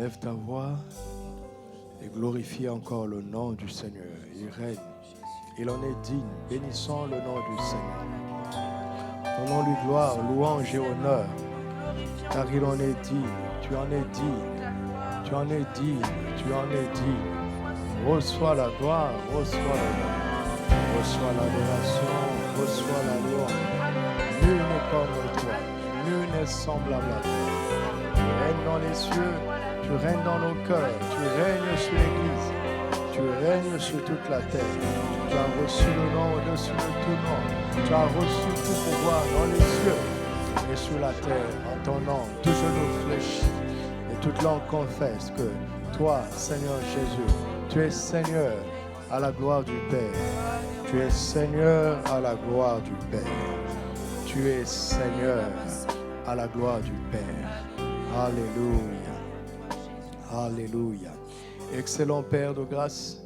Élève ta voix et glorifie encore le nom du Seigneur. Il règne, il en est digne. Bénissons le nom du Seigneur. Donnons-lui gloire, louange et honneur, car il en est digne. Tu en es digne, tu en es digne, tu en es digne. Reçois la gloire, reçois l'honneur, reçois l'adoration, reçois la louange. Nul n'est comme toi, nul n'est semblable à toi. Tu règnes dans les cieux, tu règnes dans nos cœurs, tu règnes sur l'Église, tu règnes sur toute la terre. Tu as reçu le nom au-dessus de tout nom. Tu as reçu tout pouvoir dans les cieux et sur la terre. En ton nom, tout genou fléchit et toute langue confesse que toi, Seigneur Jésus, tu es Seigneur à la gloire du Père. Tu es Seigneur à la gloire du Père. Tu es Seigneur à la gloire du Père. Alléluia. Alléluia. Excellent Père de grâce,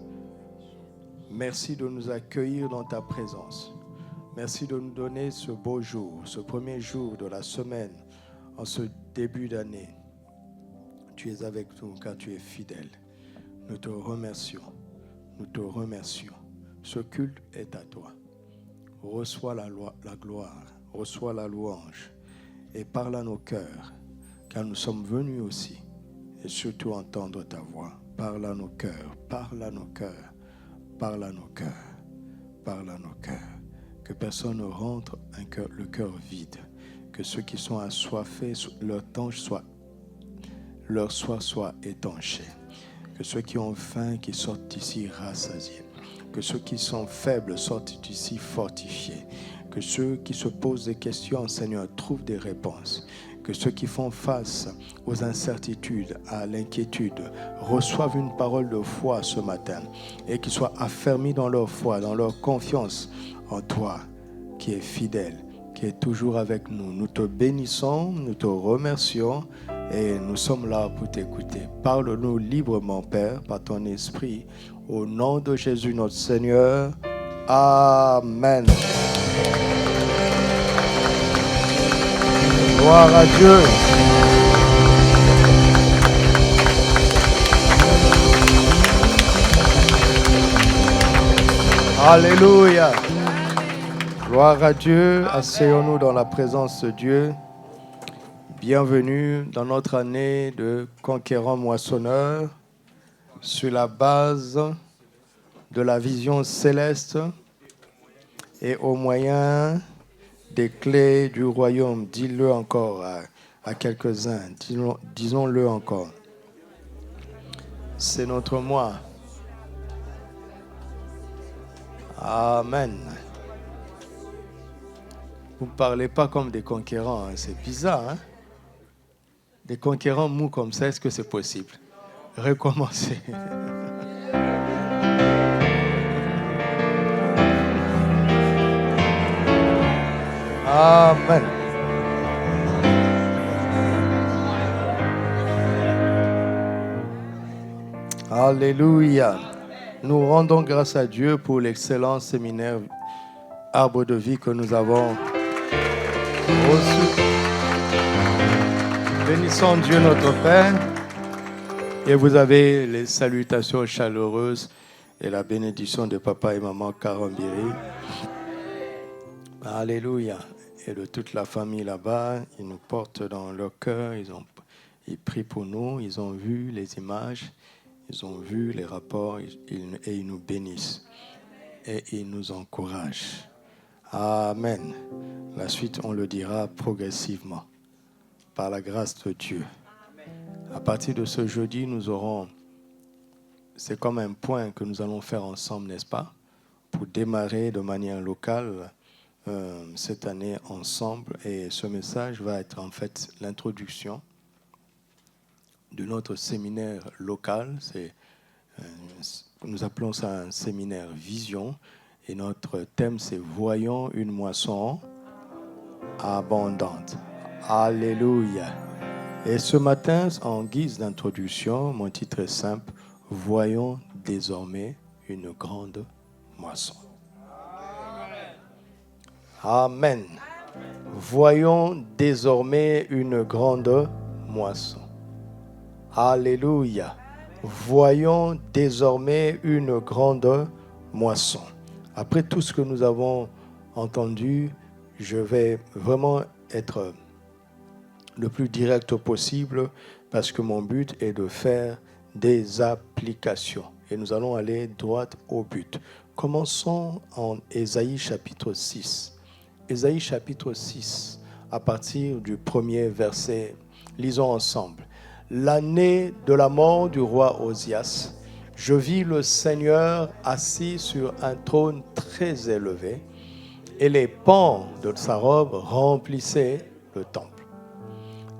merci de nous accueillir dans ta présence. Merci de nous donner ce beau jour, ce premier jour de la semaine, en ce début d'année. Tu es avec nous car tu es fidèle. Nous te remercions. Nous te remercions. Ce culte est à toi. Reçois la gloire, reçois la louange et parle à nos cœurs, car nous sommes venus aussi, et surtout entendre ta voix. Parle à nos cœurs, parle à nos cœurs, parle à nos cœurs, parle à nos cœurs. Que personne ne rentre le cœur vide. Que ceux qui sont assoiffés, leur soif soit étanché. Que ceux qui ont faim, qui sortent d'ici rassasiés. Que ceux qui sont faibles sortent d'ici fortifiés. Que ceux qui se posent des questions, Seigneur, trouvent des réponses. Que ceux qui font face aux incertitudes, à l'inquiétude, reçoivent une parole de foi ce matin et qu'ils soient affermis dans leur foi, dans leur confiance en toi, qui est fidèle, qui est toujours avec nous. Nous te bénissons, nous te remercions et nous sommes là pour t'écouter. Parle-nous librement, Père, par ton esprit. Au nom de Jésus, notre Seigneur. Amen. Gloire à Dieu. Alléluia. Gloire à Dieu. Asseyons-nous dans la présence de Dieu. Bienvenue dans notre année de conquérant moissonneur sur la base de la vision céleste et au moyen des clés du royaume. Dis-le encore à quelques-uns. Disons-le encore. C'est notre mois. Amen. Vous ne parlez pas comme des conquérants. Hein? C'est bizarre. Hein? Des conquérants mous comme ça, est-ce que c'est possible? Recommencez. Amen. Alléluia. Nous rendons grâce à Dieu pour l'excellent séminaire Arbre de vie que nous avons reçu. Bénissons Dieu notre Père. Et vous avez les salutations chaleureuses et la bénédiction de papa et maman Karambiri. Alléluia. Et de toute la famille là-bas, ils nous portent dans leur cœur, ils prient pour nous, ils ont vu les images, ils ont vu les rapports et ils nous bénissent. Et ils nous encouragent. Amen. La suite, on le dira progressivement, par la grâce de Dieu. À partir de ce jeudi, c'est comme un point que nous allons faire ensemble, n'est-ce pas? Pour démarrer de manière locale cette année ensemble. Et ce message va être en fait l'introduction de notre séminaire local. Nous appelons ça un séminaire vision. Et notre thème, c'est « Voyons une moisson abondante ». Alléluia. Et ce matin, en guise d'introduction, mon titre est simple « Voyons désormais une grande moisson ». Amen. Voyons désormais une grande moisson. Alléluia. Voyons désormais une grande moisson. Après tout ce que nous avons entendu, je vais vraiment être le plus direct possible parce que mon but est de faire des applications. Et nous allons aller droit au but. Commençons en Ésaïe chapitre 6. Ésaïe chapitre 6, à partir du premier verset. Lisons ensemble. L'année de la mort du roi Osias, je vis le Seigneur assis sur un trône très élevé, et les pans de sa robe remplissaient le temple.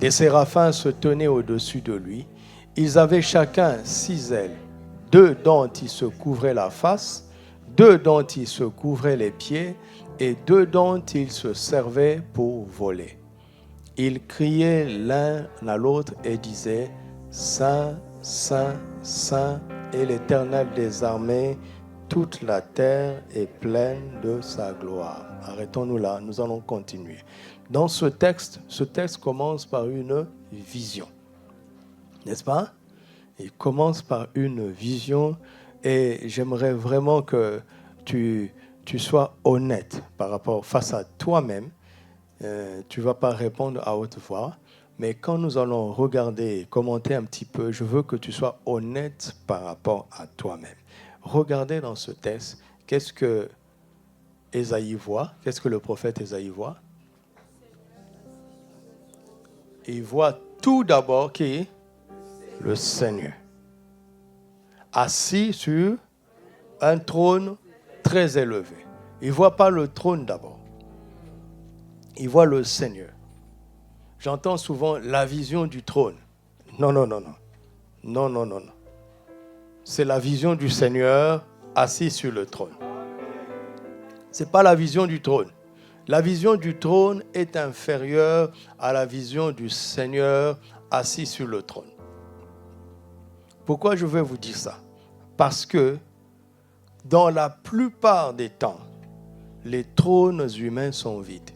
Des séraphins se tenaient au-dessus de lui. Ils avaient chacun 6 ailes, 2 dont ils se couvraient la face, 2 dont ils se couvraient les pieds, et 2 dont ils se servaient pour voler. Ils criaient l'un à l'autre et disaient « Saint, Saint, Saint est l'Éternel des armées, toute la terre est pleine de sa gloire. » Arrêtons-nous là, nous allons continuer. Dans ce texte commence par une vision. N'est-ce pas? Il commence par une vision et j'aimerais vraiment que tu sois honnête par rapport face à toi-même. Tu ne vas pas répondre à haute voix, mais quand nous allons regarder et commenter un petit peu, je veux que tu sois honnête par rapport à toi-même. Regardez dans ce texte, qu'est-ce que Ésaïe voit? Qu'est-ce que le prophète Ésaïe voit? Il voit tout d'abord qui? Le Seigneur. Assis sur un trône très élevé. Il ne voit pas le trône d'abord. Il voit le Seigneur. J'entends souvent la vision du trône. Non. Non. C'est la vision du Seigneur assis sur le trône. Ce n'est pas la vision du trône. La vision du trône est inférieure à la vision du Seigneur assis sur le trône. Pourquoi je vais vous dire ça? Parce que dans la plupart des temps, les trônes humains sont vides.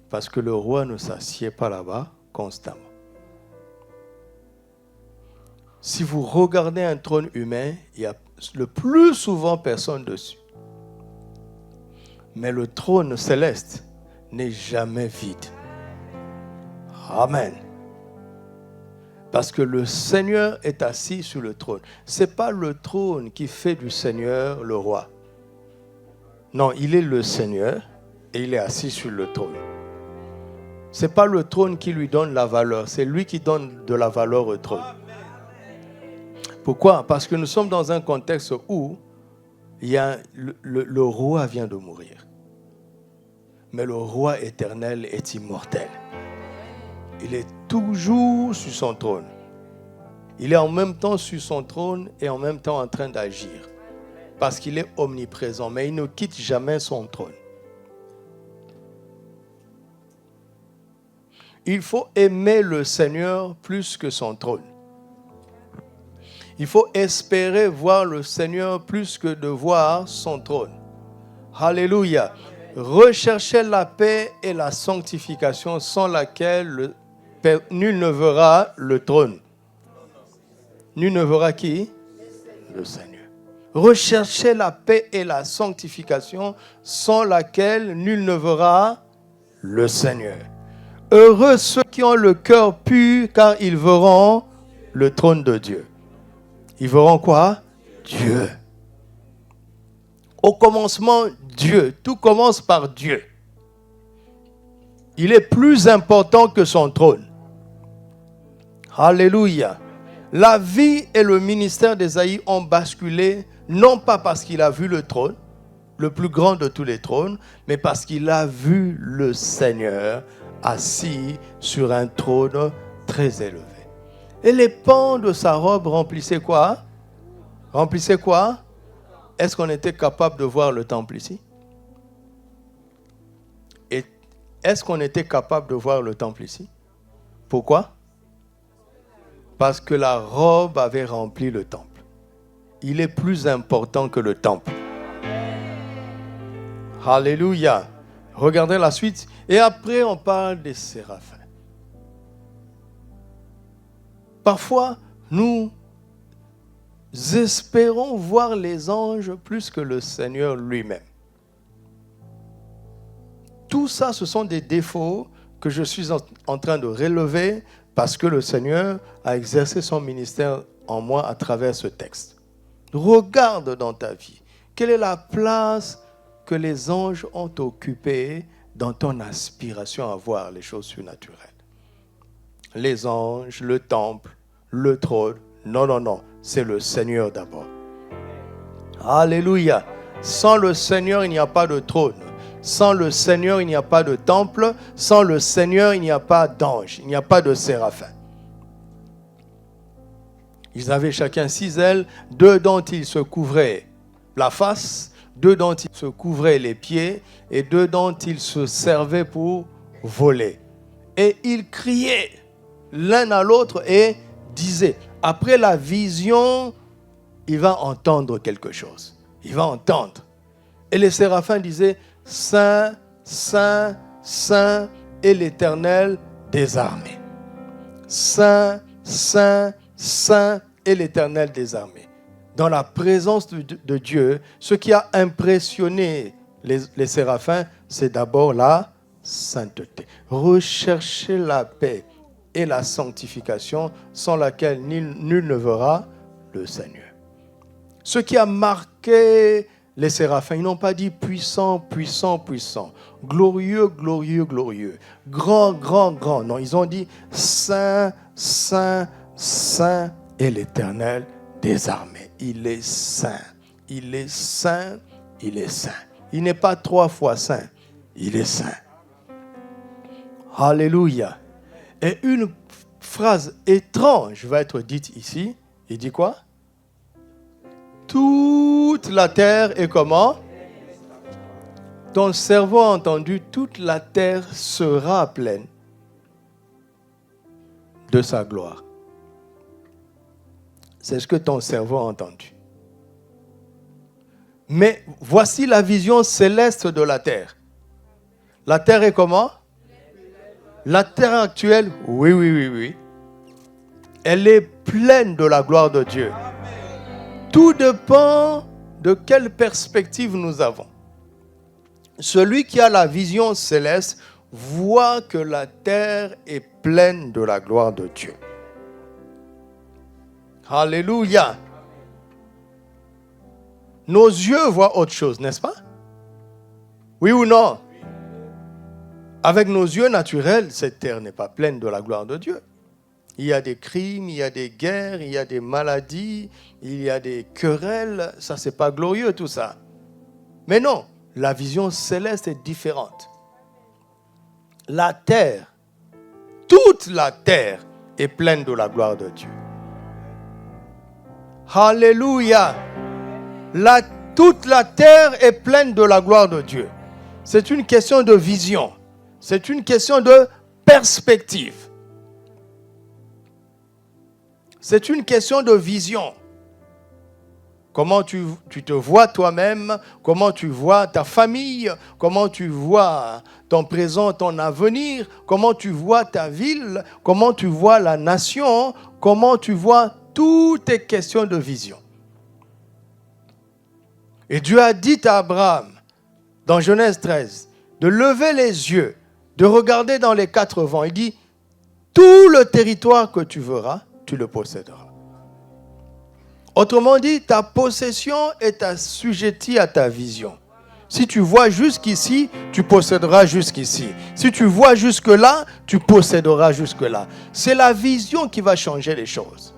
Parce que le roi ne s'assied pas là-bas constamment. Si vous regardez un trône humain, il y a le plus souvent personne dessus. Mais le trône céleste n'est jamais vide. Amen. Parce que le Seigneur est assis sur le trône. Ce n'est pas le trône qui fait du Seigneur le roi. Non, il est le Seigneur et il est assis sur le trône. Ce n'est pas le trône qui lui donne la valeur, c'est lui qui donne de la valeur au trône. Pourquoi? Parce que nous sommes dans un contexte où le roi vient de mourir. Mais le roi éternel est immortel. Il est toujours sur son trône. Il est en même temps sur son trône et en même temps en train d'agir. Parce qu'il est omniprésent, mais il ne quitte jamais son trône. Il faut aimer le Seigneur plus que son trône. Il faut espérer voir le Seigneur plus que de voir son trône. Alléluia. Recherchez la paix et la sanctification sans laquelle nul ne verra le trône. Nul ne verra qui? Le Seigneur. Recherchez la paix et la sanctification sans laquelle nul ne verra le Seigneur. Heureux ceux qui ont le cœur pur, car ils verront le trône de Dieu. Ils verront quoi? Dieu. Au commencement, Dieu. Tout commence par Dieu. Il est plus important que son trône. Alléluia. La vie et le ministère d'Ésaïe ont basculé, non pas parce qu'il a vu le trône, le plus grand de tous les trônes, mais parce qu'il a vu le Seigneur assis sur un trône très élevé. Et les pans de sa robe remplissaient quoi? Remplissaient quoi? Est-ce qu'on était capable de voir le temple ici? Et est-ce qu'on était capable de voir le temple ici? Pourquoi? Parce que la robe avait rempli le temple. Il est plus important que le temple. Alléluia. Regardez la suite. Et après, on parle des séraphins. Parfois, nous espérons voir les anges plus que le Seigneur lui-même. Tout ça, ce sont des défauts que je suis en train de relever parce que le Seigneur a exercé son ministère en moi à travers ce texte. Regarde dans ta vie. Quelle est la place que les anges ont occupée dans ton aspiration à voir les choses surnaturelles? Les anges, le temple, le trône. Non, non, non. C'est le Seigneur d'abord. Alléluia. Sans le Seigneur, il n'y a pas de trône. Sans le Seigneur, il n'y a pas de temple. Sans le Seigneur, il n'y a pas d'ange. Il n'y a pas de séraphin. Ils avaient chacun 6 ailes, 2 dont ils se couvraient la face, 2 dont ils se couvraient les pieds et 2 dont ils se servaient pour voler. Et ils criaient l'un à l'autre et disaient, après la vision, il va entendre quelque chose. Il va entendre. Et les séraphins disaient, Saint, Saint, Saint est l'Éternel des armées. Saint, Saint, Saint est l'Éternel des armées. Dans la présence de Dieu, ce qui a impressionné les séraphins, c'est d'abord la sainteté. Recherchez la paix et la sanctification sans laquelle nul ne verra le Seigneur. Ce qui a marqué les séraphins, ils n'ont pas dit puissant, puissant, puissant, glorieux, glorieux, glorieux, grand, grand, grand. Non, ils ont dit saint, saint, saint est l'Éternel des armées. Il est saint, il est saint, il est saint. Il n'est pas 3 fois saint, il est saint. Alléluia. Et une phrase étrange va être dite ici. Il dit quoi? Toute la terre est comment? Ton cerveau a entendu, toute la terre sera pleine de sa gloire. C'est ce que ton cerveau a entendu. Mais voici la vision céleste de la terre. La terre est comment? La terre actuelle, oui, oui, oui, oui. Elle est pleine de la gloire de Dieu. Tout dépend de quelle perspective nous avons. Celui qui a la vision céleste voit que la terre est pleine de la gloire de Dieu. Alléluia. Nos yeux voient autre chose, n'est-ce pas? Oui ou non? Avec nos yeux naturels, cette terre n'est pas pleine de la gloire de Dieu. Il y a des crimes, il y a des guerres, il y a des maladies, il y a des querelles. Ça, c'est pas glorieux tout ça. Mais non, la vision céleste est différente. La terre, toute la terre est pleine de la gloire de Dieu. Alléluia. Toute la terre est pleine de la gloire de Dieu. C'est une question de vision. C'est une question de perspective. C'est une question de vision. Comment tu te vois toi-même, comment tu vois ta famille, comment tu vois ton présent, ton avenir, comment tu vois ta ville, comment tu vois la nation, comment tu vois, tout est question de vision. Et Dieu a dit à Abraham, dans Genèse 13, de lever les yeux, de regarder dans les 4 vents. Il dit, tout le territoire que tu verras, tu le posséderas. Autrement dit, ta possession est assujettie à ta vision. Si tu vois jusqu'ici, tu posséderas jusqu'ici. Si tu vois jusque-là, tu posséderas jusque-là. C'est la vision qui va changer les choses.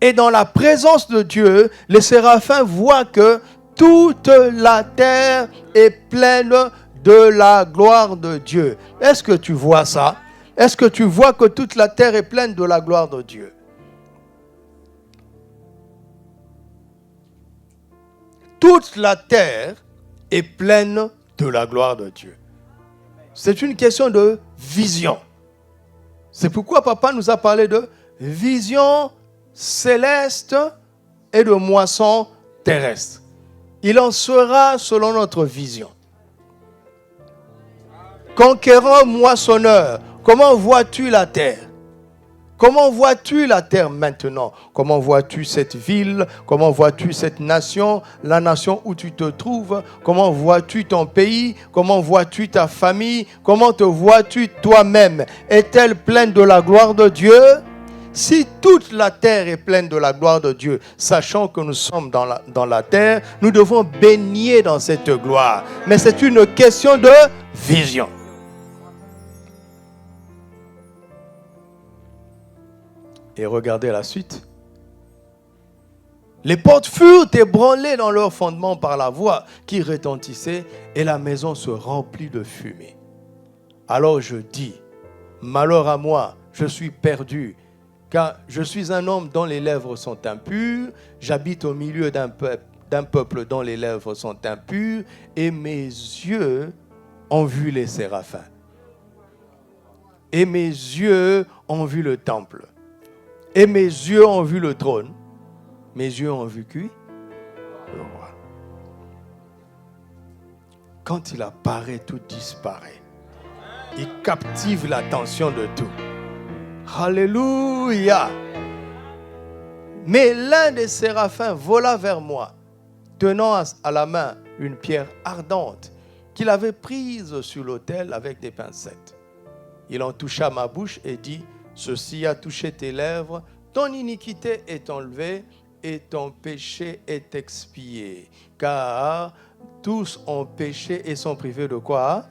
Et dans la présence de Dieu, les séraphins voient que toute la terre est pleine de la gloire de Dieu. Est-ce que tu vois ça? Est-ce que tu vois que toute la terre est pleine de la gloire de Dieu? Toute la terre est pleine de la gloire de Dieu. C'est une question de vision. C'est pourquoi papa nous a parlé de vision céleste et de moisson terrestre. Il en sera selon notre vision. Conquérant, moissonneur, comment vois-tu la terre? Comment vois-tu la terre maintenant? Comment vois-tu cette ville? Comment vois-tu cette nation? La nation où tu te trouves? Comment vois-tu ton pays? Comment vois-tu ta famille? Comment te vois-tu toi-même? Est-elle pleine de la gloire de Dieu? Si toute la terre est pleine de la gloire de Dieu, sachant que nous sommes dans la terre, nous devons baigner dans cette gloire. Mais c'est une question de vision. Et regardez la suite. Les portes furent ébranlées dans leur fondement par la voix qui retentissait et la maison se remplit de fumée. Alors je dis, malheur à moi, je suis perdu, car je suis un homme dont les lèvres sont impures, j'habite au milieu d'un peuple dont les lèvres sont impures, et mes yeux ont vu les séraphins. Et mes yeux ont vu le temple. Et mes yeux ont vu le trône. Mes yeux ont vu qui? Le roi. Quand il apparaît, tout disparaît. Il captive l'attention de tout. Alléluia. Mais l'un des séraphins vola vers moi, tenant à la main une pierre ardente qu'il avait prise sur l'autel avec des pincettes. Il en toucha ma bouche et dit, ceci a touché tes lèvres, ton iniquité est enlevée et ton péché est expié. Car tous ont péché et sont privés de quoi?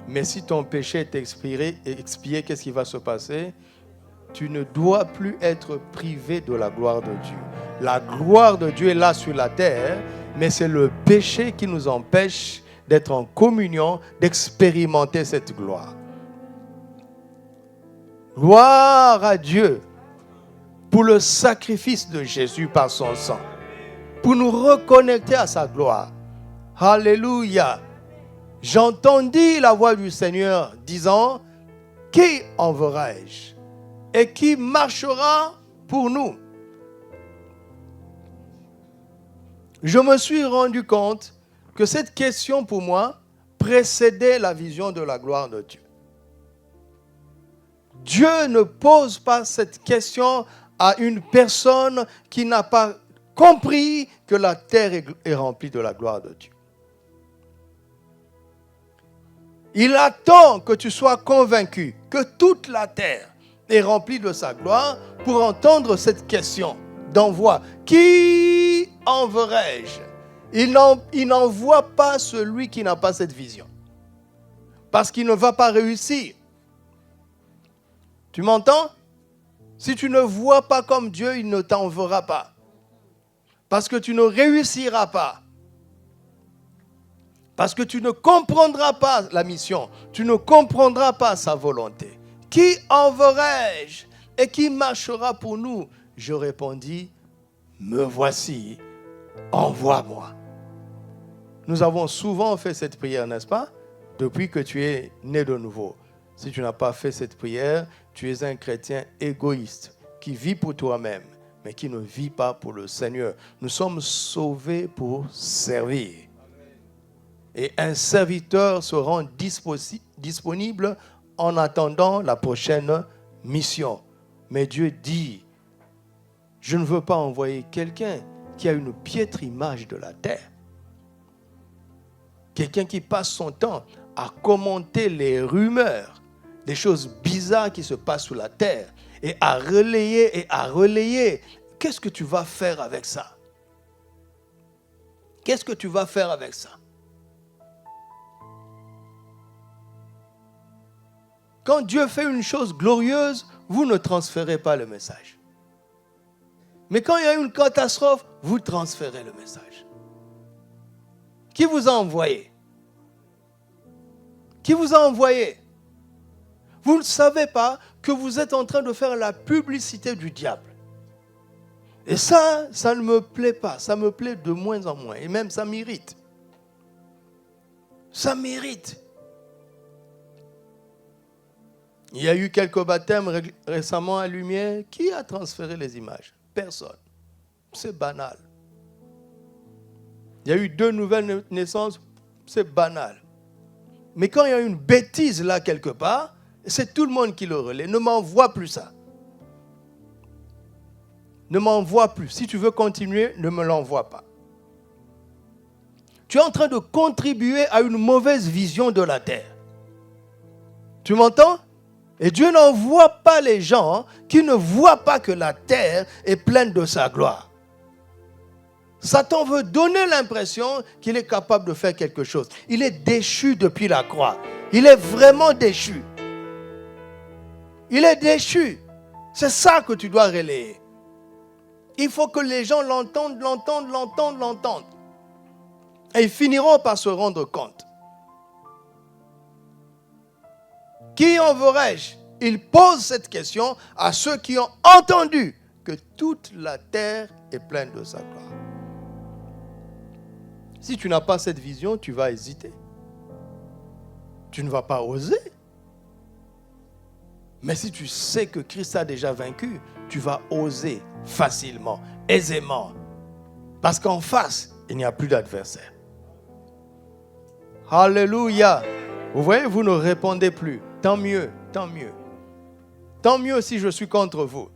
Mais si ton péché est expié, qu'est-ce qui va se passer? Tu ne dois plus être privé de la gloire de Dieu. La gloire de Dieu est là sur la terre, mais c'est le péché qui nous empêche d'être en communion, d'expérimenter cette gloire. Gloire à Dieu pour le sacrifice de Jésus par son sang, pour nous reconnecter à sa gloire. Alléluia. J'entendis la voix du Seigneur disant, qui enverrai-je et qui marchera pour nous? Je me suis rendu compte que cette question pour moi précédait la vision de la gloire de Dieu. Dieu ne pose pas cette question à une personne qui n'a pas compris que la terre est remplie de la gloire de Dieu. Il attend que tu sois convaincu que toute la terre est remplie de sa gloire pour entendre cette question d'envoi. Qui enverrai-je? Il n'envoie pas celui qui n'a pas cette vision. Parce qu'il ne va pas réussir. Tu m'entends? Si tu ne vois pas comme Dieu, il ne t'enverra pas. Parce que tu ne réussiras pas. Parce que tu ne comprendras pas la mission. Tu ne comprendras pas sa volonté. Qui enverrai-je et qui marchera pour nous? Je répondis, me voici, envoie-moi. Nous avons souvent fait cette prière, n'est-ce pas? Depuis que tu es né de nouveau. Si tu n'as pas fait cette prière, tu es un chrétien égoïste qui vit pour toi-même, mais qui ne vit pas pour le Seigneur. Nous sommes sauvés pour servir. Et un serviteur se rend disponible en attendant la prochaine mission. Mais Dieu dit, je ne veux pas envoyer quelqu'un qui a une piètre image de la terre. Quelqu'un qui passe son temps à commenter les rumeurs, des choses bizarres qui se passent sur la terre, et à relayer. Qu'est-ce que tu vas faire avec ça? Qu'est-ce que tu vas faire avec ça? Quand Dieu fait une chose glorieuse, vous ne transférez pas le message. Mais quand il y a une catastrophe, vous transférez le message. Qui vous a envoyé? Qui vous a envoyé? Vous ne savez pas que vous êtes en train de faire la publicité du diable. Et ça ne me plaît pas. Ça me plaît de moins en moins. Et même ça m'irrite. Ça m'irrite. Il y a eu quelques baptêmes récemment à Lumière. Qui a transféré les images? Personne. C'est banal. Il y a eu 2 nouvelles naissances. C'est banal. Mais quand il y a une bêtise là quelque part, C'est tout le monde qui le relaie. Ne m'envoie plus ça. Ne m'envoie plus. Si tu veux continuer, ne me l'envoie pas. Tu es en train de contribuer à une mauvaise vision de la terre. Tu m'entends? Et Dieu n'envoie pas les gens qui ne voient pas que la terre est pleine de sa gloire. Satan veut donner l'impression qu'il est capable de faire quelque chose. Il est déchu depuis la croix. Il est vraiment déchu. Il est déchu. C'est ça que tu dois relayer. Il faut que les gens l'entendent. Et ils finiront par se rendre compte. Qui enverrai-je? Il pose cette question à ceux qui ont entendu que toute la terre est pleine de sa gloire. Si tu n'as pas cette vision, tu vas hésiter. Tu ne vas pas oser. Mais si tu sais que Christ a déjà vaincu, tu vas oser facilement, aisément. Parce qu'en face, il n'y a plus d'adversaire. Alléluia. Vous voyez, vous ne répondez plus. Tant mieux, tant mieux. Tant mieux si je suis contre vous.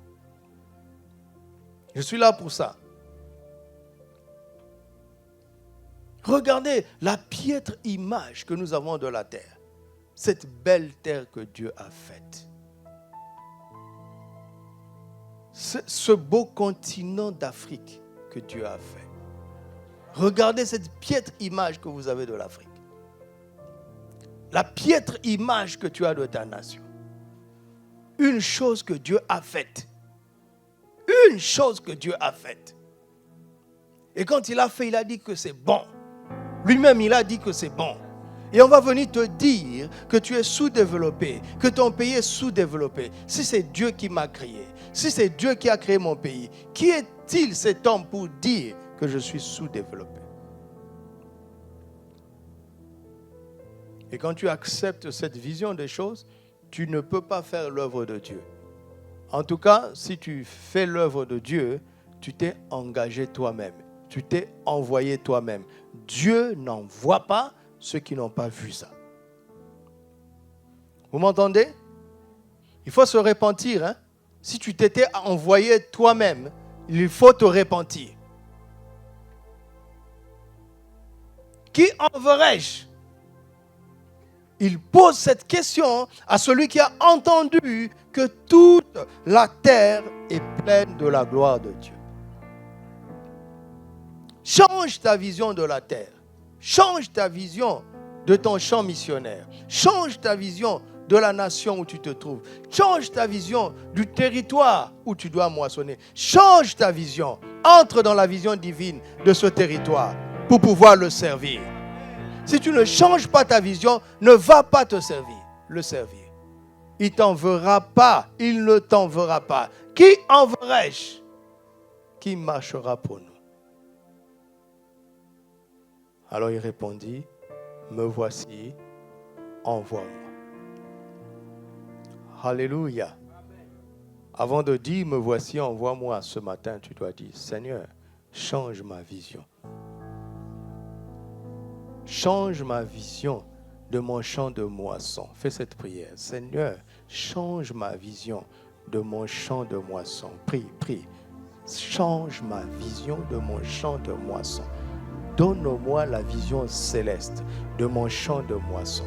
Je suis là pour ça. Regardez la piètre image que nous avons de la terre. Cette belle terre que Dieu a faite. Ce beau continent d'Afrique que Dieu a fait. Regardez cette piètre image que vous avez de l'Afrique. La piètre image que tu as de ta nation. Une chose que Dieu a faite. Une chose que Dieu a faite. Et quand il a fait, il a dit que c'est bon. Lui-même, il a dit que c'est bon. Et on va venir te dire que tu es sous-développé, que ton pays est sous-développé. Si c'est Dieu qui m'a créé, si c'est Dieu qui a créé mon pays, qui est-il cet homme pour dire que je suis sous-développé? Et quand tu acceptes cette vision des choses, tu ne peux pas faire l'œuvre de Dieu. En tout cas, si tu fais l'œuvre de Dieu, tu t'es engagé toi-même. Tu t'es envoyé toi-même. Dieu n'envoie pas ceux qui n'ont pas vu ça. Vous m'entendez? Il faut se repentir. Hein? Si tu t'étais envoyé toi-même, il faut te repentir. Qui enverrai-je? Il pose cette question à celui qui a entendu que toute la terre est pleine de la gloire de Dieu. Change ta vision de la terre. Change ta vision de ton champ missionnaire. Change ta vision de la nation où tu te trouves. Change ta vision du territoire où tu dois moissonner. Change ta vision. Entre dans la vision divine de ce territoire pour pouvoir le servir. Si tu ne changes pas ta vision, ne va pas te servir, le servir. Il ne t'enverra pas. Il ne t'enverra pas. Qui enverrai-je? Qui marchera pour nous? Alors il répondit, me voici, envoie-moi. Alléluia. Avant de dire, me voici, envoie-moi, ce matin, tu dois dire, Seigneur, change ma vision. Change ma vision de mon champ de moisson. Fais cette prière. Seigneur, change ma vision de mon champ de moisson. Prie, prie. Change ma vision de mon champ de moisson. Donne-moi la vision céleste de mon champ de moisson.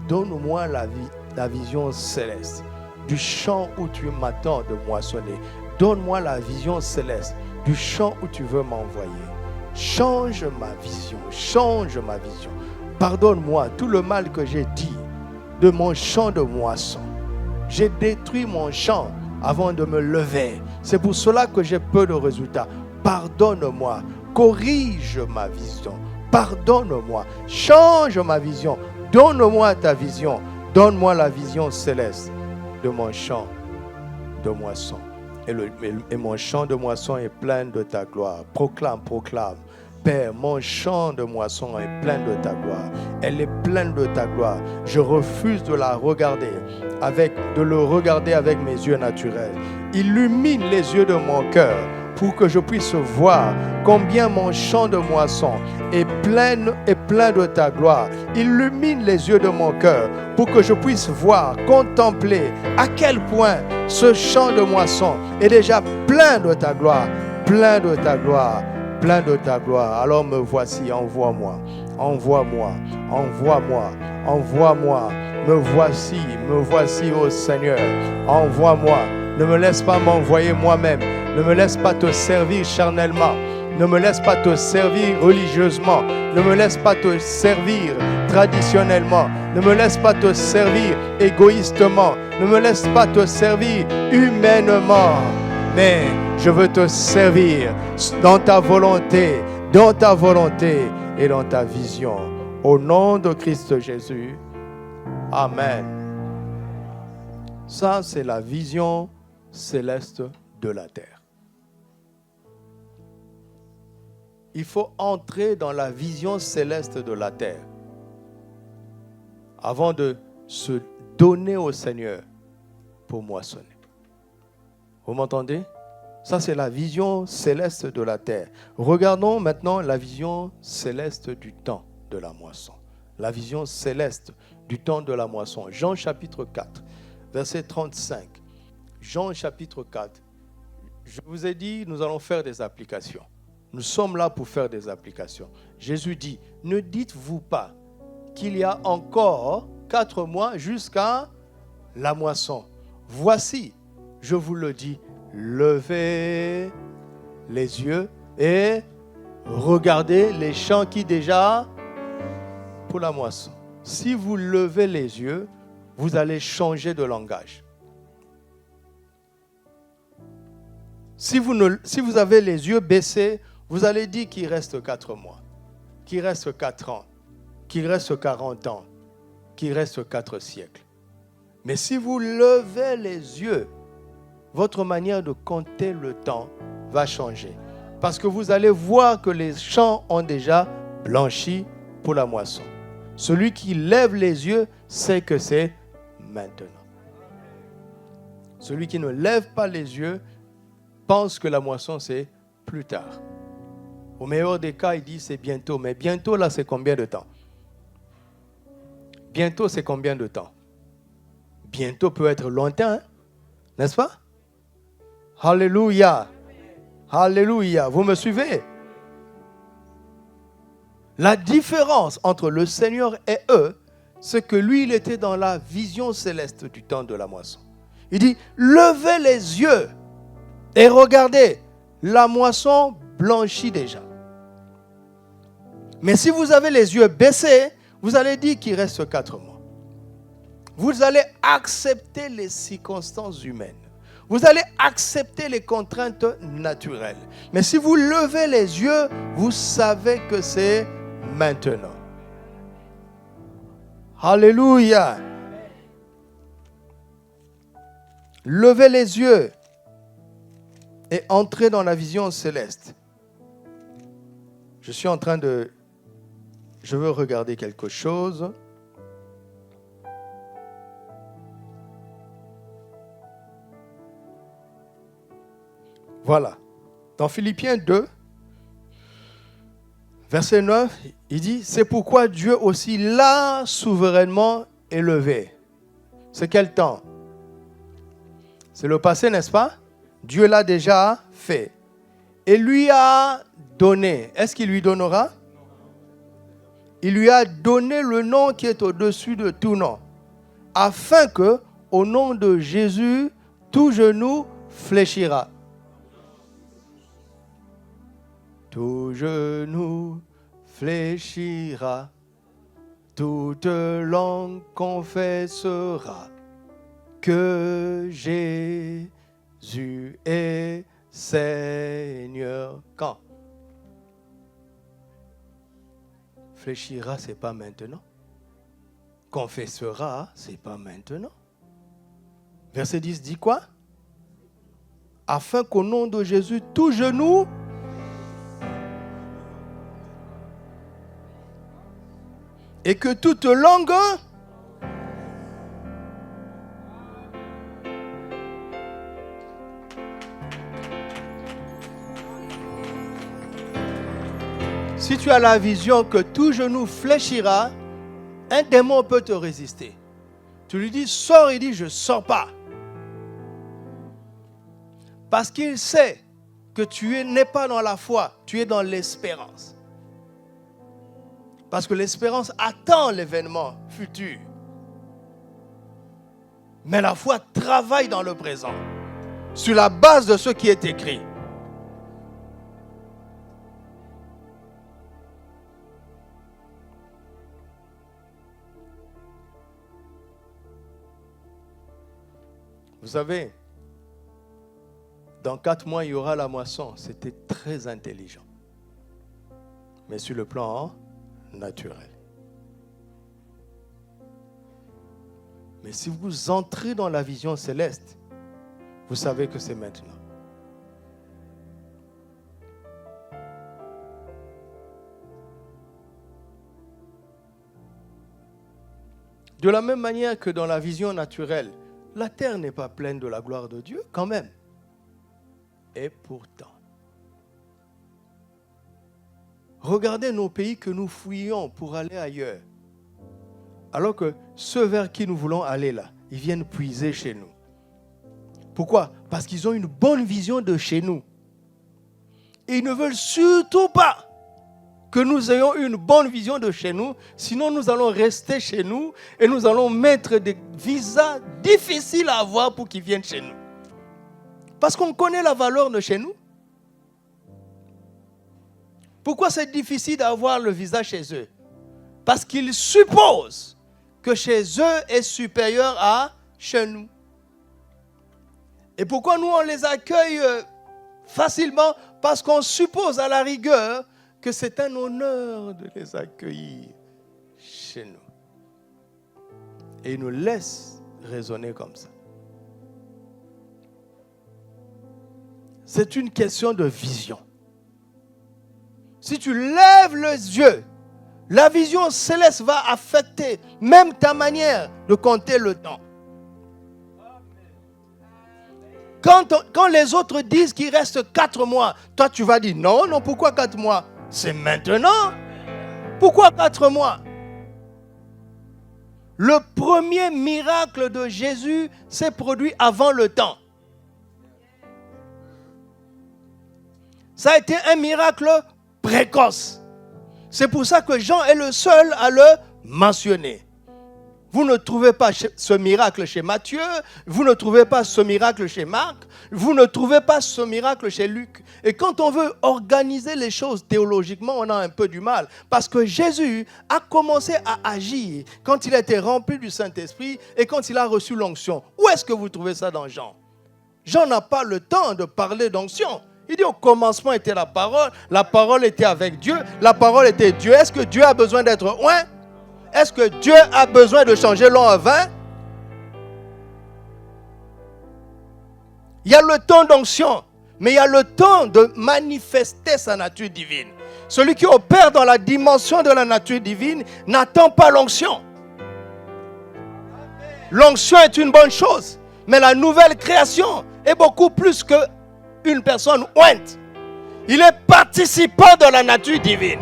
Donne-moi la vision céleste du champ où tu m'attends de moissonner. Donne-moi la vision céleste du champ où tu veux m'envoyer. Change ma vision, change ma vision. Pardonne-moi tout le mal que j'ai dit de mon champ de moisson. J'ai détruit mon champ avant de me lever. C'est pour cela que j'ai peu de résultats. Pardonne-moi, corrige ma vision. Pardonne-moi, change ma vision. Donne-moi ta vision. Donne-moi la vision céleste de mon champ de moisson. Et mon champ de moisson est plein de ta gloire. Proclame, proclame. Père, mon champ de moisson est plein de ta gloire. Elle est pleine de ta gloire. Je refuse de la regarder, de le regarder avec mes yeux naturels. Illumine les yeux de mon cœur pour que je puisse voir combien mon champ de moisson et plein de ta gloire. Illumine les yeux de mon cœur pour que je puisse voir, contempler à quel point ce champ de moisson est déjà plein de ta gloire, plein de ta gloire, plein de ta gloire. Alors me voici, envoie-moi, envoie-moi, envoie-moi, envoie-moi. Me voici, ô Seigneur, envoie-moi. Ne me laisse pas m'envoyer moi-même. Ne me laisse pas te servir charnellement. Ne me laisse pas te servir religieusement. Ne me laisse pas te servir traditionnellement. Ne me laisse pas te servir égoïstement. Ne me laisse pas te servir humainement. Mais je veux te servir dans ta volonté et dans ta vision. Au nom de Christ Jésus. Amen. Ça, c'est la vision céleste de la terre. Il faut entrer dans la vision céleste de la terre avant de se donner au Seigneur pour moissonner. Vous m'entendez? Ça, c'est la vision céleste de la terre. Regardons maintenant la vision céleste du temps de la moisson. La vision céleste du temps de la moisson. Jean chapitre 4, verset 35. Jean chapitre 4. Je vous ai dit, nous allons faire des applications. Nous sommes là pour faire des applications. Jésus dit, ne dites-vous pas qu'il y a encore 4 mois jusqu'à la moisson. Voici, je vous le dis, levez les yeux et regardez les champs qui déjà pour la moisson. Si vous levez les yeux, vous allez changer de langage. Si vous avez les yeux baissés, vous allez dire qu'il reste 4 mois, qu'il reste 4 ans, qu'il reste 40 ans, qu'il reste 4 siècles. Mais si vous levez les yeux, votre manière de compter le temps va changer. Parce que vous allez voir que les champs ont déjà blanchi pour la moisson. Celui qui lève les yeux sait que c'est maintenant. Celui qui ne lève pas les yeux pense que la moisson c'est plus tard. Au meilleur des cas, il dit c'est bientôt. Mais bientôt là, c'est combien de temps? Bientôt, c'est combien de temps? Bientôt peut être lointain, hein? N'est-ce pas? Alléluia. Alléluia. Vous me suivez? La différence entre le Seigneur et eux, c'est que lui, il était dans la vision céleste du temps de la moisson. Il dit, levez les yeux et regardez, la moisson blanchit déjà. Mais si vous avez les yeux baissés, vous allez dire qu'il reste 4 mois. Vous allez accepter les circonstances humaines. Vous allez accepter les contraintes naturelles. Mais si vous levez les yeux, vous savez que c'est maintenant. Alléluia. Levez les yeux et entrez dans la vision céleste. Je veux regarder quelque chose. Voilà. Dans Philippiens 2, verset 9, il dit, c'est pourquoi Dieu aussi l'a souverainement élevé. C'est quel temps? C'est le passé, n'est-ce pas? Dieu l'a déjà fait. Et lui a donné. Est-ce qu'il lui donnera? Il lui a donné le nom qui est au-dessus de tout nom, afin que, au nom de Jésus, tout genou fléchira. Tout genou fléchira, toute langue confessera que Jésus est Seigneur. Quand? Fléchira, c'est pas maintenant. Confessera, c'est pas maintenant. Verset 10 dit quoi? Afin qu'au nom de Jésus, tout genou et que toute langue Si tu as la vision que tout genou fléchira, un démon peut te résister. Tu lui dis, sors, il dit, je ne sors pas. Parce qu'il sait que tu n'es pas dans la foi, tu es dans l'espérance. Parce que l'espérance attend l'événement futur. Mais la foi travaille dans le présent, sur la base de ce qui est écrit. Vous savez, dans 4 mois, il y aura la moisson. C'était très intelligent. Mais sur le plan naturel. Mais si vous entrez dans la vision céleste, vous savez que c'est maintenant. De la même manière que dans la vision naturelle, la terre n'est pas pleine de la gloire de Dieu, quand même. Et pourtant, regardez nos pays que nous fouillons pour aller ailleurs. Alors que ceux vers qui nous voulons aller là, ils viennent puiser chez nous. Pourquoi? Parce qu'ils ont une bonne vision de chez nous. Et ils ne veulent surtout pas que nous ayons une bonne vision de chez nous, sinon nous allons rester chez nous et nous allons mettre des visas difficiles à avoir pour qu'ils viennent chez nous. Parce qu'on connaît la valeur de chez nous. Pourquoi c'est difficile d'avoir le visa chez eux? Parce qu'ils supposent que chez eux est supérieur à chez nous. Et pourquoi nous on les accueille facilement? Parce qu'on suppose à la rigueur que c'est un honneur de les accueillir chez nous. Et ils nous laissent raisonner comme ça. C'est une question de vision. Si tu lèves les yeux, la vision céleste va affecter même ta manière de compter le temps. Quand les autres disent qu'il reste 4 mois, toi tu vas dire non, pourquoi 4 mois? C'est maintenant. Pourquoi 4 mois? Le premier miracle de Jésus s'est produit avant le temps. Ça a été un miracle précoce. C'est pour ça que Jean est le seul à le mentionner. Vous ne trouvez pas ce miracle chez Matthieu, vous ne trouvez pas ce miracle chez Marc, vous ne trouvez pas ce miracle chez Luc. Et quand on veut organiser les choses théologiquement, on a un peu du mal. Parce que Jésus a commencé à agir quand il a été rempli du Saint-Esprit et quand il a reçu l'onction. Où est-ce que vous trouvez ça dans Jean? Jean n'a pas le temps de parler d'onction. Il dit au commencement était la parole était avec Dieu, la parole était Dieu. Est-ce que Dieu a besoin d'être oint? Est-ce que Dieu a besoin de changer l'eau en vin? Il y a le temps d'onction, mais il y a le temps de manifester sa nature divine. Celui qui opère dans la dimension de la nature divine n'attend pas l'onction. L'onction est une bonne chose, mais la nouvelle création est beaucoup plus qu'une personne ointe. Il est participant de la nature divine.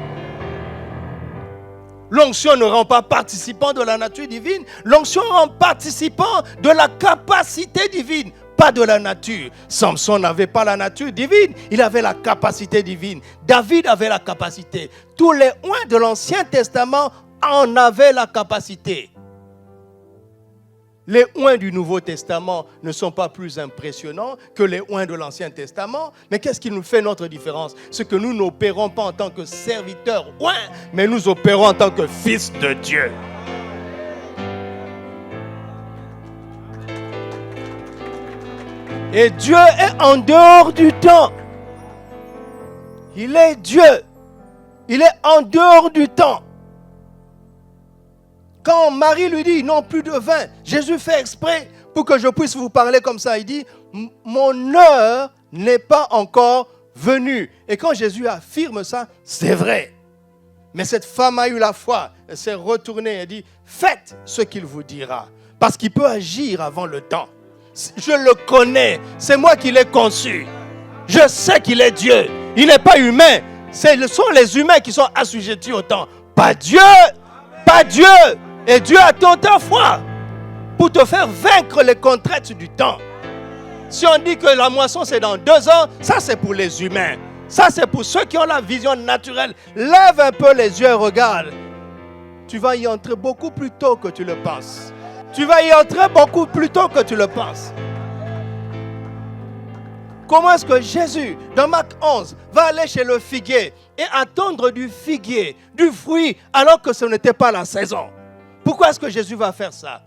L'onction ne rend pas participant de la nature divine. L'onction rend participant de la capacité divine, pas de la nature. Samson n'avait pas la nature divine, il avait la capacité divine. David avait la capacité. Tous les oints de l'Ancien Testament en avaient la capacité. Les oints du Nouveau Testament ne sont pas plus impressionnants que les oints de l'Ancien Testament. Mais qu'est-ce qui nous fait notre différence? C'est que nous n'opérons pas en tant que serviteurs oints, mais nous opérons en tant que fils de Dieu. Et Dieu est en dehors du temps. Il est Dieu. Il est en dehors du temps. Quand Marie lui dit non plus de vin, Jésus fait exprès pour que je puisse vous parler comme ça. Il dit mon heure n'est pas encore venue. Et quand Jésus affirme ça, c'est vrai. Mais cette femme a eu la foi. Elle s'est retournée et dit faites ce qu'il vous dira. Parce qu'il peut agir avant le temps. Je le connais. C'est moi qui l'ai conçu. Je sais qu'il est Dieu. Il n'est pas humain. Ce sont les humains qui sont assujettis au temps. Pas Dieu. Pas Dieu. Et Dieu attend ta foi pour te faire vaincre les contraintes du temps. Si on dit que la moisson c'est dans 2 ans, ça c'est pour les humains. Ça c'est pour ceux qui ont la vision naturelle. Lève un peu les yeux et regarde. Tu vas y entrer beaucoup plus tôt que tu le penses. Tu vas y entrer beaucoup plus tôt que tu le penses. Comment est-ce que Jésus, dans Marc 11, va aller chez le figuier et attendre du figuier, du fruit, alors que ce n'était pas la saison? Pourquoi est-ce que Jésus va faire ça?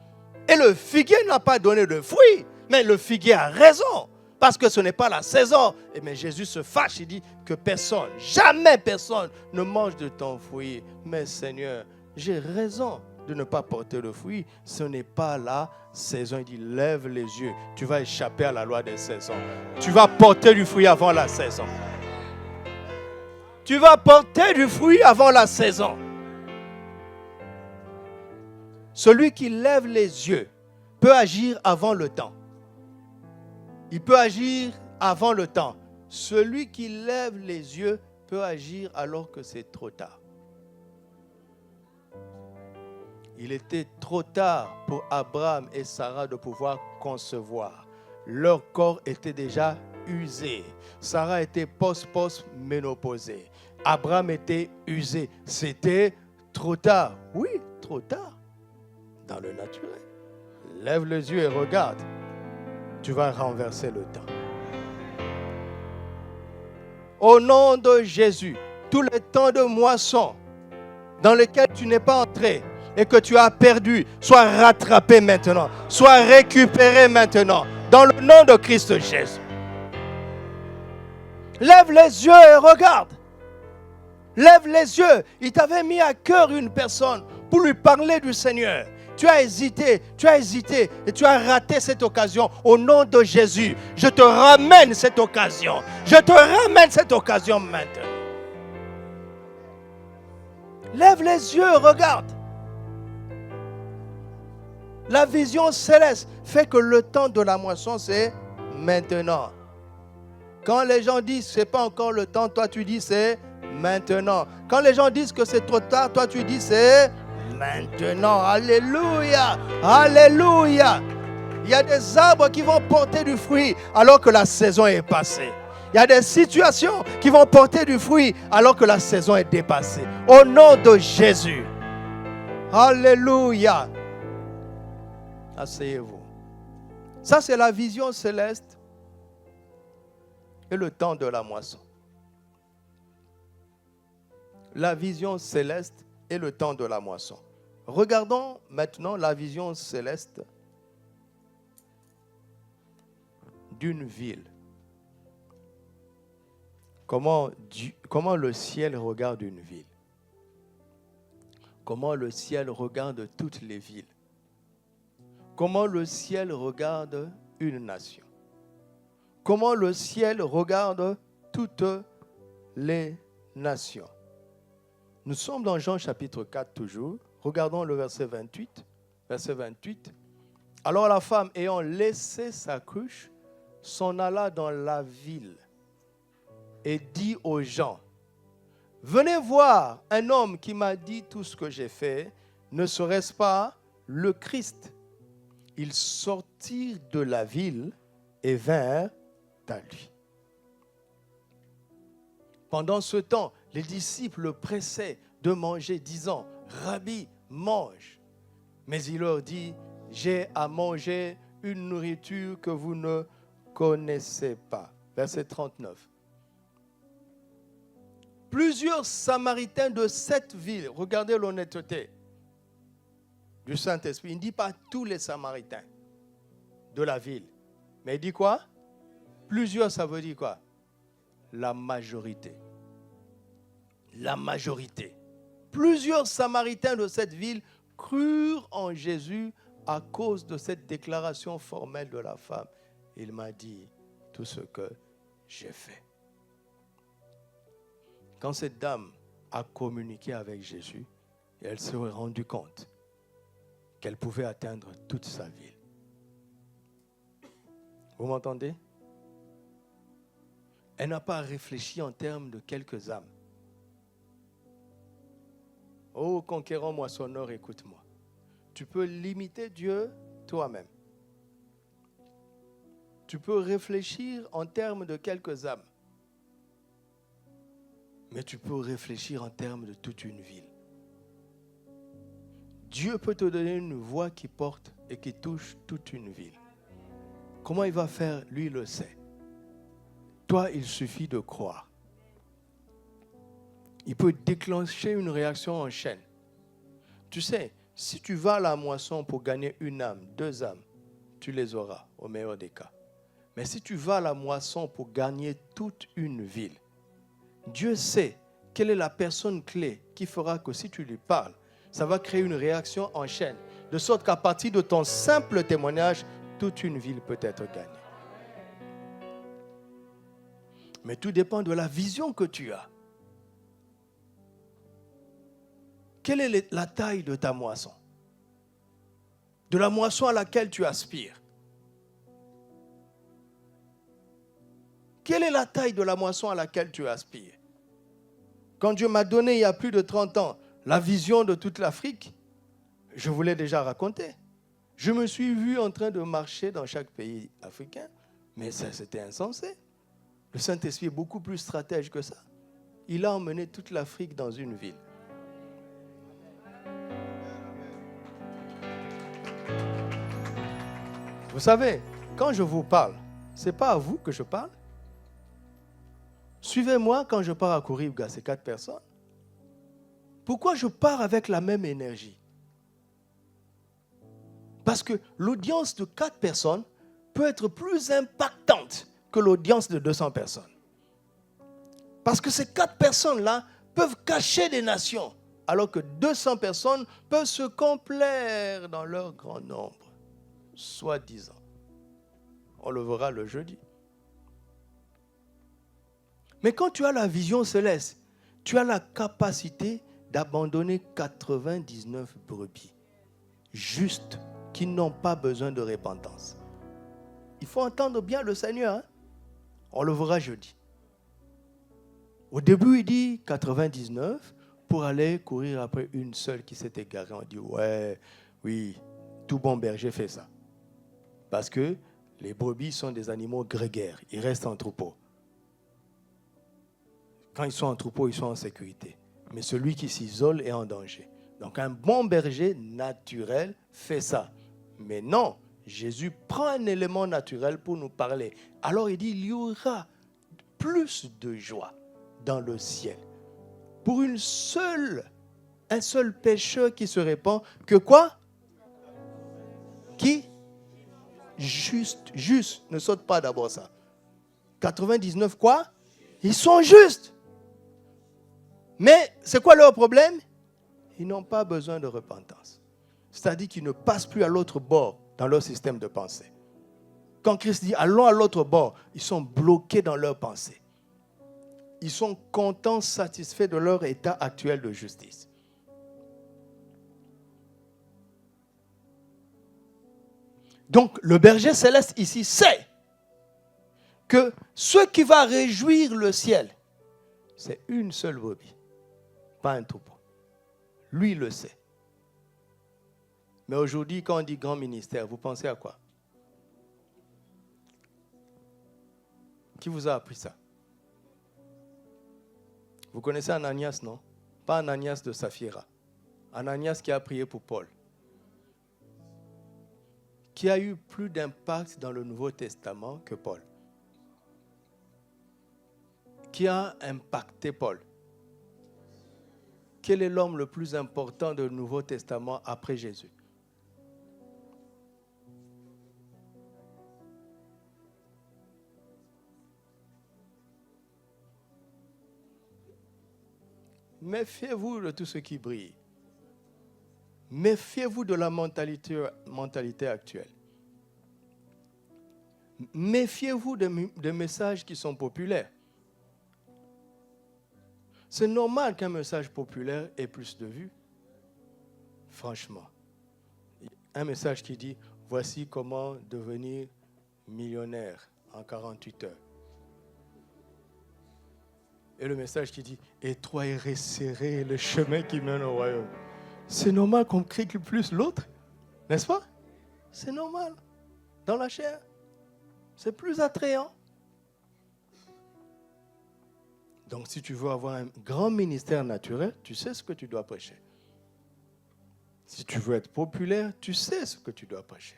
Et le figuier n'a pas donné de fruit, mais le figuier a raison, parce que ce n'est pas la saison. Mais Jésus se fâche, il dit que personne, jamais personne ne mange de ton fruit. Mais Seigneur, j'ai raison de ne pas porter le fruit, ce n'est pas la saison. Il dit, lève les yeux, tu vas échapper à la loi des saisons. Tu vas porter du fruit avant la saison. Tu vas porter du fruit avant la saison. Celui qui lève les yeux peut agir avant le temps. Il peut agir avant le temps. Celui qui lève les yeux peut agir alors que c'est trop tard. Il était trop tard pour Abraham et Sarah de pouvoir concevoir. Leur corps était déjà usé. Sarah était post-ménopausée. Abraham était usé. C'était trop tard. Oui, trop tard. Dans le naturel. Lève les yeux et regarde. Tu vas renverser le temps. Au nom de Jésus, tous les temps de moisson dans lesquels tu n'es pas entré et que tu as perdu, sois rattrapé maintenant, sois récupéré maintenant, dans le nom de Christ Jésus. Lève les yeux et regarde. Lève les yeux. Il t'avait mis à cœur une personne pour lui parler du Seigneur. Tu as hésité et tu as raté cette occasion. Au nom de Jésus, je te ramène cette occasion. Je te ramène cette occasion maintenant. Lève les yeux, regarde. La vision céleste fait que le temps de la moisson, c'est maintenant. Quand les gens disent que ce n'est pas encore le temps, toi tu dis c'est maintenant. Quand les gens disent que c'est trop tard, toi tu dis c'est maintenant. Alléluia. Alléluia. Il y a des arbres qui vont porter du fruit alors que la saison est passée. Il y a des situations qui vont porter du fruit alors que la saison est dépassée. Au nom de Jésus. Alléluia. Asseyez-vous. Ça, c'est la vision céleste et le temps de la moisson. La vision céleste et le temps de la moisson. Regardons maintenant la vision céleste d'une ville. Comment le ciel regarde une ville. Comment le ciel regarde toutes les villes. Comment le ciel regarde une nation. Comment le ciel regarde toutes les nations. Nous sommes dans Jean chapitre 4 toujours. Regardons le verset 28. Verset 28. Alors la femme, ayant laissé sa cruche, s'en alla dans la ville et dit aux gens, venez voir un homme qui m'a dit tout ce que j'ai fait. Ne serait-ce pas le Christ? Ils sortirent de la ville et vinrent à lui. Pendant ce temps, les disciples le pressaient de manger, disant, Rabbi, mange. Mais il leur dit, j'ai à manger une nourriture que vous ne connaissez pas. Verset 39. Plusieurs Samaritains de cette ville, regardez l'honnêteté du Saint-Esprit. Il ne dit pas tous les Samaritains de la ville. Mais il dit quoi? Plusieurs, ça veut dire quoi? La majorité. La majorité. Plusieurs Samaritains de cette ville crurent en Jésus à cause de cette déclaration formelle de la femme. Il m'a dit tout ce que j'ai fait. Quand cette dame a communiqué avec Jésus, elle s'est rendue compte qu'elle pouvait atteindre toute sa ville. Vous m'entendez? Elle n'a pas réfléchi en termes de quelques âmes. Oh, conquérant moissonneur, écoute-moi. Tu peux limiter Dieu toi-même. Tu peux réfléchir en termes de quelques âmes. Mais tu peux réfléchir en termes de toute une ville. Dieu peut te donner une voix qui porte et qui touche toute une ville. Comment il va faire, lui il le sait. Toi, il suffit de croire. Il peut déclencher une réaction en chaîne. Tu sais, si tu vas à la moisson pour gagner une âme, 2 âmes, tu les auras au meilleur des cas. Mais si tu vas à la moisson pour gagner toute une ville, Dieu sait quelle est la personne clé qui fera que si tu lui parles, ça va créer une réaction en chaîne. De sorte qu'à partir de ton simple témoignage, toute une ville peut être gagnée. Mais tout dépend de la vision que tu as. Quelle est la taille de ta moisson? De la moisson à laquelle tu aspires. Quelle est la taille de la moisson à laquelle tu aspires? Quand Dieu m'a donné il y a plus de 30 ans la vision de toute l'Afrique, je vous l'ai déjà raconté. Je me suis vu en train de marcher dans chaque pays africain, mais ça c'était insensé. Le Saint-Esprit est beaucoup plus stratège que ça. Il a emmené toute l'Afrique dans une ville. Vous savez, quand je vous parle, ce n'est pas à vous que je parle. Suivez-moi quand je pars à Kouribga, c'est 4 personnes. Pourquoi je pars avec la même énergie? Parce que l'audience de 4 personnes peut être plus impactante que l'audience de 200 personnes. Parce que ces 4 personnes-là peuvent cacher des nations, alors que 200 personnes peuvent se complaire dans leur grand nombre. Soi-disant. On le verra le jeudi. Mais quand tu as la vision céleste, tu as la capacité d'abandonner 99 brebis, justes, qui n'ont pas besoin de repentance. Il faut entendre bien le Seigneur. Hein? On le verra jeudi. Au début, il dit 99 pour aller courir après une seule qui s'est égarée. On dit, ouais, oui, tout bon berger fait ça. Parce que les brebis sont des animaux grégaires. Ils restent en troupeau. Quand ils sont en troupeau, ils sont en sécurité. Mais celui qui s'isole est en danger. Donc un bon berger naturel fait ça. Mais non, Jésus prend un élément naturel pour nous parler. Alors il dit, il y aura plus de joie dans le ciel. Pour un seul pécheur qui se répand, que quoi? Qui? Juste, ne saute pas d'abord ça. 99 quoi? Ils sont justes. Mais c'est quoi leur problème? Ils n'ont pas besoin de repentance. C'est-à-dire qu'ils ne passent plus à l'autre bord dans leur système de pensée. Quand Christ dit allons à l'autre bord, ils sont bloqués dans leur pensée. Ils sont contents, satisfaits de leur état actuel de justice. Donc, le berger céleste ici sait que ce qui va réjouir le ciel, c'est une seule brebis, pas un troupeau. Lui, il le sait. Mais aujourd'hui, quand on dit grand ministère, vous pensez à quoi? Qui vous a appris ça? Vous connaissez Ananias, non? Pas Ananias de Saphira. Ananias qui a prié pour Paul. Qui a eu plus d'impact dans le Nouveau Testament que Paul. Qui a impacté Paul? Quel est l'homme le plus important du Nouveau Testament après Jésus? Méfiez-vous de tout ce qui brille. Méfiez-vous de la mentalité actuelle. Méfiez-vous des messages qui sont populaires. C'est normal qu'un message populaire ait plus de vues. Franchement. Un message qui dit, voici comment devenir millionnaire en 48 heures. Et le message qui dit « Étroit et resserré le chemin qui mène au royaume ». C'est normal qu'on critique plus l'autre, n'est-ce pas? C'est normal. Dans la chair, c'est plus attrayant. Donc si tu veux avoir un grand ministère naturel, tu sais ce que tu dois prêcher. Si tu veux être populaire, tu sais ce que tu dois prêcher.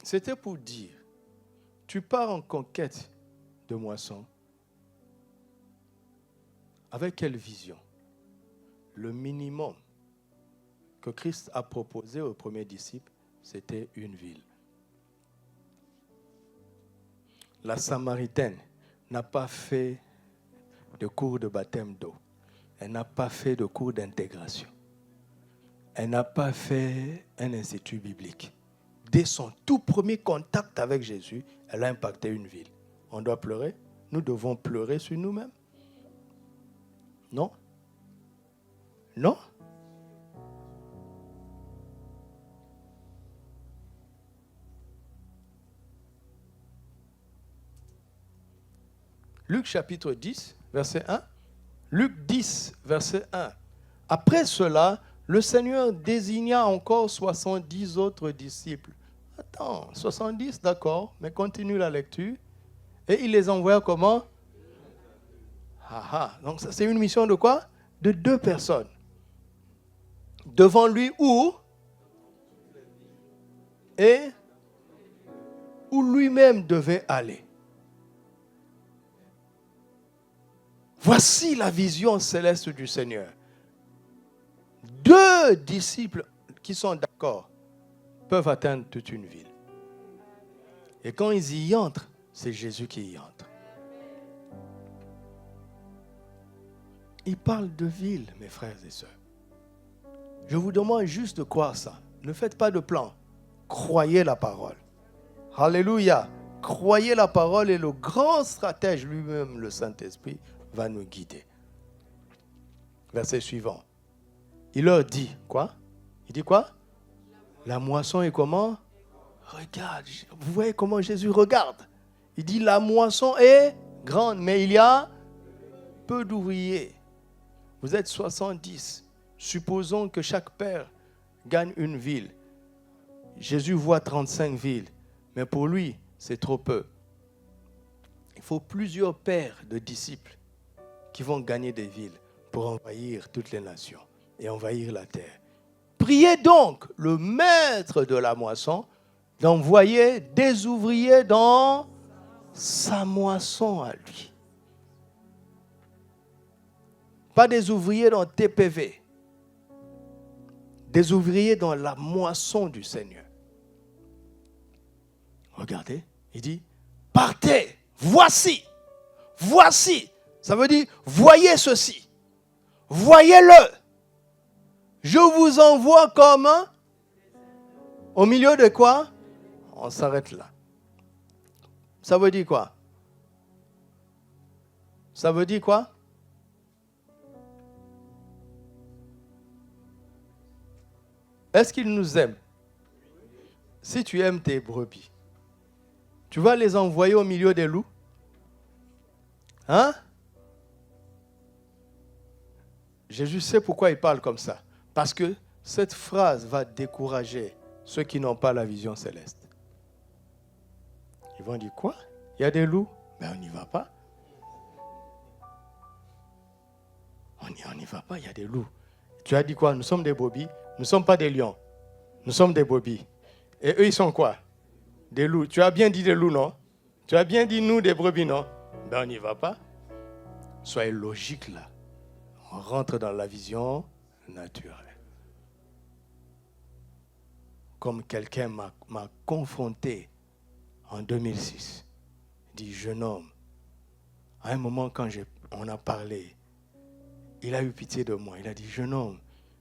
C'était pour dire, tu pars en conquête de moisson. Avec quelle vision? Le minimum que Christ a proposé aux premiers disciples, c'était une ville. La Samaritaine n'a pas fait de cours de baptême d'eau. Elle n'a pas fait de cours d'intégration. Elle n'a pas fait un institut biblique. Dès son tout premier contact avec Jésus, elle a impacté une ville. On doit pleurer? Nous devons pleurer sur nous-mêmes? Non? Non? Luc chapitre 10, verset 1. Luc 10, verset 1. Après cela, le Seigneur désigna encore 70 autres disciples. Attends, 70, d'accord, mais continue la lecture. Et il les envoya comment? Donc ça, c'est une mission de quoi? De 2 personnes. Devant lui où? Et où lui-même devait aller. Voici la vision céleste du Seigneur. 2 disciples qui sont d'accord peuvent atteindre toute une ville. Et quand ils y entrent, c'est Jésus qui y entre. Il parle de ville, mes frères et sœurs. Je vous demande juste de croire ça. Ne faites pas de plan. Croyez la parole. Alléluia. Croyez la parole et le grand stratège lui-même, le Saint-Esprit, va nous guider. Verset suivant. Il leur dit quoi? Il dit quoi? La moisson est comment? Regarde, vous voyez comment Jésus regarde. Il dit la moisson est grande, mais il y a peu d'ouvriers. Vous êtes 70. Supposons que chaque père gagne une ville. Jésus voit 35 villes, mais pour lui, c'est trop peu. Il faut plusieurs pères de disciples qui vont gagner des villes pour envahir toutes les nations et envahir la terre. Priez donc le maître de la moisson d'envoyer des ouvriers dans sa moisson à lui. Pas des ouvriers dans TPV. Des ouvriers dans la moisson du Seigneur. Regardez, il dit, partez, voici. Ça veut dire, voyez ceci. Voyez-le. Je vous envoie comme au milieu de quoi? On s'arrête là. Ça veut dire quoi? Ça veut dire quoi? Est-ce qu'il nous aime? Si tu aimes tes brebis, tu vas les envoyer au milieu des loups? Hein? Jésus sait pourquoi il parle comme ça. Parce que cette phrase va décourager ceux qui n'ont pas la vision céleste. Ils vont dire quoi? Il y a des loups? Mais on n'y va pas. On n'y va pas, il y a des loups. Tu as dit quoi? Nous sommes des brebis. Nous ne sommes pas des lions. Nous sommes des brebis. Et eux, ils sont quoi? Des loups. Tu as bien dit des loups, non? Tu as bien dit nous, des brebis, non? Ben, on n'y va pas. Soyez logique là. On rentre dans la vision naturelle. Comme quelqu'un m'a confronté en 2006. Il dit, jeune homme, à un moment quand on a parlé, il a eu pitié de moi. Il a dit, jeune homme,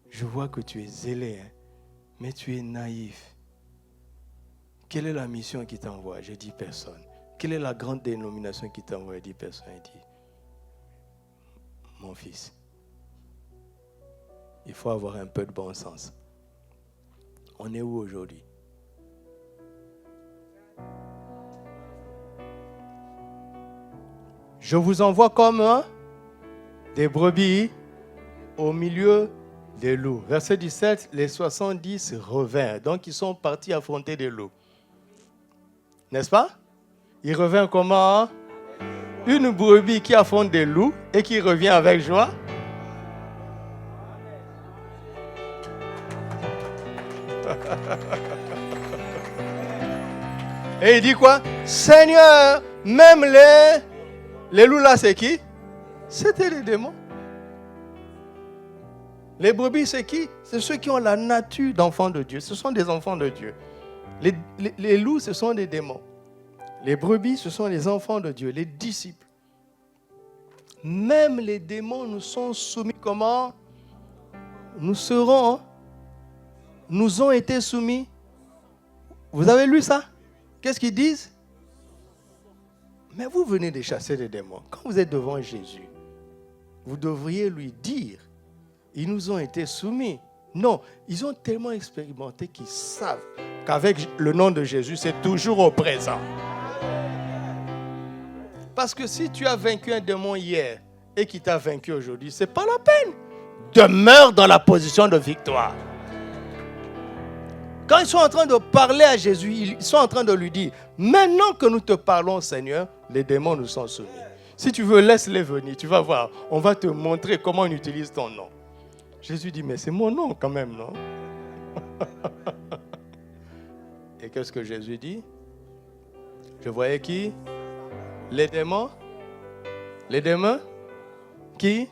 je vois que tu es zélé, hein, mais tu es naïf. Quelle est la mission qui t'envoie? J'ai dit personne. Quelle est la grande dénomination qui t'envoie? J'ai dit personne. Il dit, mon fils, il faut avoir un peu de bon sens. On est où aujourd'hui? Je vous envoie comme des brebis au milieu des loups. Verset 17, les 70 revinrent. Donc, ils sont partis affronter des loups. N'est-ce pas? Ils revinrent comment? Une brebis qui affronte des loups et qui revient avec joie. Et il dit quoi? Seigneur, même les loups là, c'est qui? C'était les démons. Les brebis, c'est qui? C'est ceux qui ont la nature d'enfants de Dieu. Ce sont des enfants de Dieu. Les loups, ce sont des démons. Les brebis, ce sont les enfants de Dieu, les disciples. Même les démons nous sont soumis comment? Nous ont été soumis. Vous avez lu ça? Qu'est-ce qu'ils disent? Mais vous venez de chasser les démons. Quand vous êtes devant Jésus, vous devriez lui dire, ils nous ont été soumis. Non, ils ont tellement expérimenté qu'ils savent qu'avec le nom de Jésus, c'est toujours au présent. Parce que si tu as vaincu un démon hier et qu'il t'a vaincu aujourd'hui, ce n'est pas la peine. Demeure dans la position de victoire. Quand ils sont en train de parler à Jésus, ils sont en train de lui dire, maintenant que nous te parlons, Seigneur, les démons nous sont soumis. Si tu veux, laisse-les venir. Tu vas voir, on va te montrer comment on utilise ton nom. Jésus dit, mais c'est mon nom quand même, non? Et qu'est-ce que Jésus dit? Je voyais qui? Les démons? Les démons? Qui?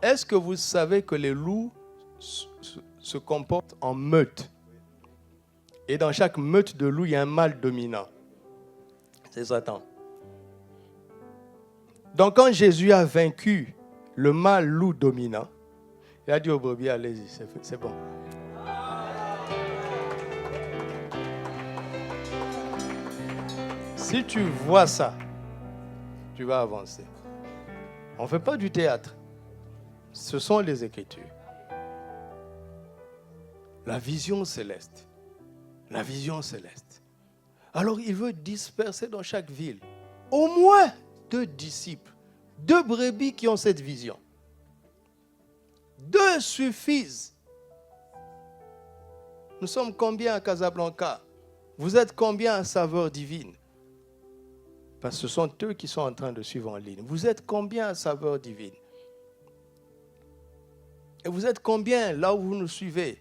Est-ce que vous savez que les loups se comportent en meute? Et dans chaque meute de loups, il y a un mâle dominant. C'est Satan. Donc quand Jésus a vaincu le mâle loup dominant, il a dit aux brebis, allez-y, c'est bon. Si tu vois ça, tu vas avancer. On ne fait pas du théâtre. Ce sont les Écritures. La vision céleste. La vision céleste. Alors il veut disperser dans chaque ville au moins 2 disciples, 2 brebis qui ont cette vision. 2 suffisent. Nous sommes combien à Casablanca? Vous êtes combien à Saveur Divine? Parce que ce sont eux qui sont en train de suivre en ligne. Vous êtes combien à Saveur Divine? Et vous êtes combien là où vous nous suivez?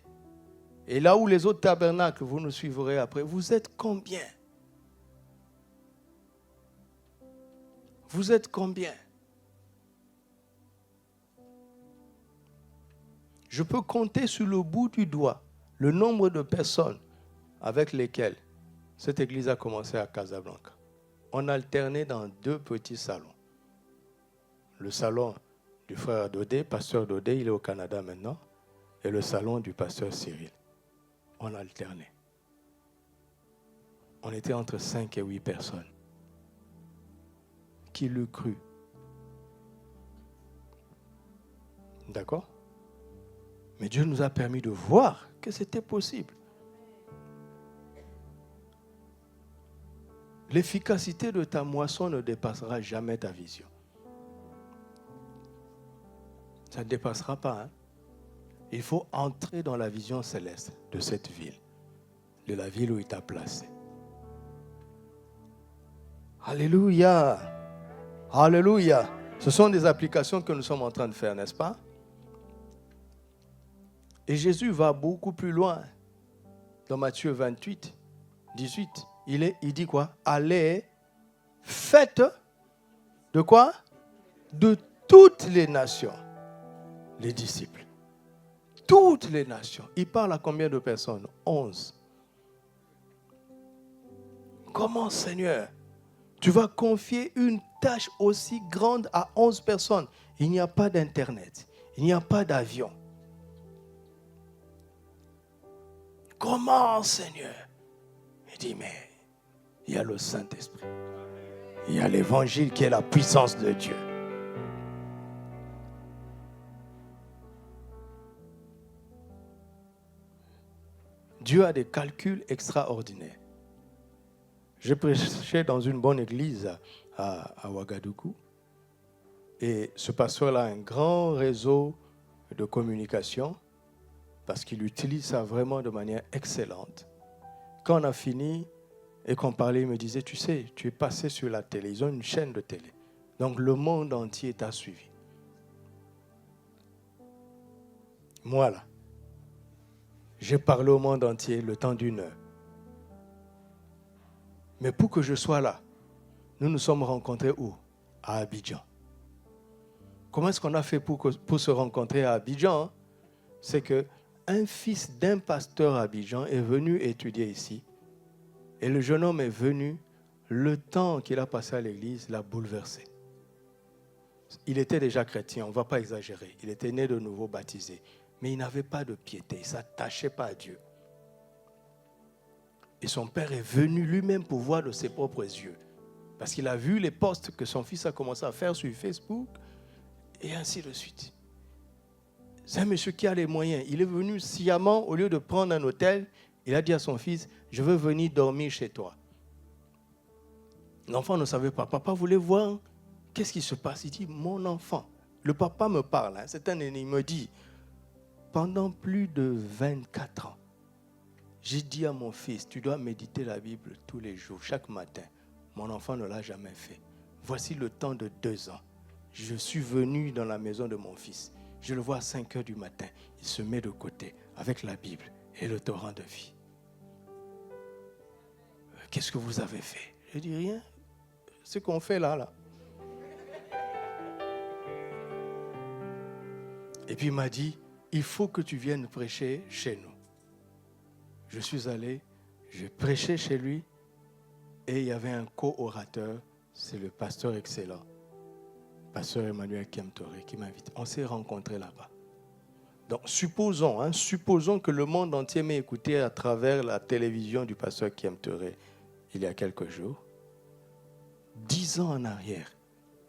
Et là où les autres tabernacles, vous nous suivrez après. Vous êtes combien? Vous êtes combien? Je peux compter sur le bout du doigt le nombre de personnes avec lesquelles cette église a commencé à Casablanca. On alternait dans 2 petits salons. Le salon du frère Dodé, pasteur Dodé, il est au Canada maintenant, et le salon du pasteur Cyril. On alternait. On était entre 5 et 8 personnes. Qui l'eût cru? D'accord? Mais Dieu nous a permis de voir que c'était possible. L'efficacité de ta moisson ne dépassera jamais ta vision. Ça ne dépassera pas. Il faut entrer dans la vision céleste de cette ville, de la ville où il t'a placé. Alléluia. Alléluia. Ce sont des applications que nous sommes en train de faire, n'est-ce pas? Et Jésus va beaucoup plus loin. Dans Matthieu 28, 18, il dit quoi? Allez, faites de quoi? De toutes les nations, les disciples. Toutes les nations. Il parle à combien de personnes? 11. Comment, Seigneur, tu vas confier une tâche aussi grande à 11 personnes? Il n'y a pas d'Internet. Il n'y a pas d'avion. Comment, Seigneur? Il dit, mais il y a le Saint-Esprit. Il y a l'Évangile qui est la puissance de Dieu. Dieu a des calculs extraordinaires. Je prêchais dans une bonne église à Ouagadougou Et ce pasteur-là a un grand réseau de communication parce qu'il utilise ça vraiment de manière excellente. Quand on a fini et qu'on parlait, il me disait, tu sais, tu es passé sur la télé. Ils ont une chaîne de télé. Donc le monde entier t'a suivi. Moi là, j'ai parlé au monde entier le temps d'1 heure. Mais pour que je sois là, nous nous sommes rencontrés où? À Abidjan. Comment est-ce qu'on a fait pour se rencontrer à Abidjan? C'est qu'un fils d'un pasteur à Abidjan est venu étudier ici. Et le jeune homme est venu, le temps qu'il a passé à l'église l'a bouleversé. Il était déjà chrétien, on ne va pas exagérer. Il était né de nouveau baptisé. Mais il n'avait pas de piété, il ne s'attachait pas à Dieu. Et son père est venu lui-même pour voir de ses propres yeux. Parce qu'il a vu les posts que son fils a commencé à faire sur Facebook, et ainsi de suite. C'est un monsieur qui a les moyens. Il est venu sciemment, au lieu de prendre un hôtel, il a dit à son fils, je veux venir dormir chez toi. L'enfant ne savait pas. Papa voulait voir qu'est-ce qui se passe. Il dit, mon enfant, le papa me parle, c'est un aîné, il me dit, pendant plus de 24 ans, j'ai dit à mon fils, tu dois méditer la Bible tous les jours, chaque matin. Mon enfant ne l'a jamais fait. Voici le temps de 2 ans. Je suis venu dans la maison de mon fils. Je le vois à 5 heures du matin. Il se met de côté avec la Bible et le torrent de vie. Qu'est-ce que vous avez fait? Je dis rien. Ce qu'on fait là. Et puis il m'a dit, il faut que tu viennes prêcher chez nous. Je suis allé, j'ai prêché chez lui et il y avait un co-orateur, c'est le pasteur excellent, pasteur Emmanuel Kiemtoré, qui m'invite. On s'est rencontrés là-bas. Donc supposons que le monde entier m'ait écouté à travers la télévision du pasteur Kiemtoré il y a quelques jours. 10 ans en arrière,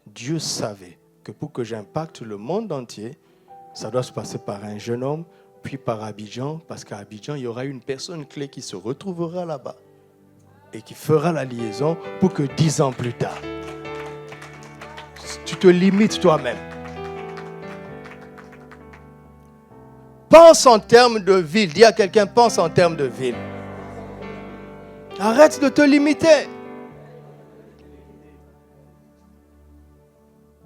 Dieu savait que pour que j'impacte le monde entier, ça doit se passer par un jeune homme, puis par Abidjan, parce qu'à Abidjan, il y aura une personne clé qui se retrouvera là-bas et qui fera la liaison pour que 10 ans plus tard, tu te limites toi-même. Pense en termes de ville. Dis à quelqu'un, pense en termes de ville. Arrête de te limiter.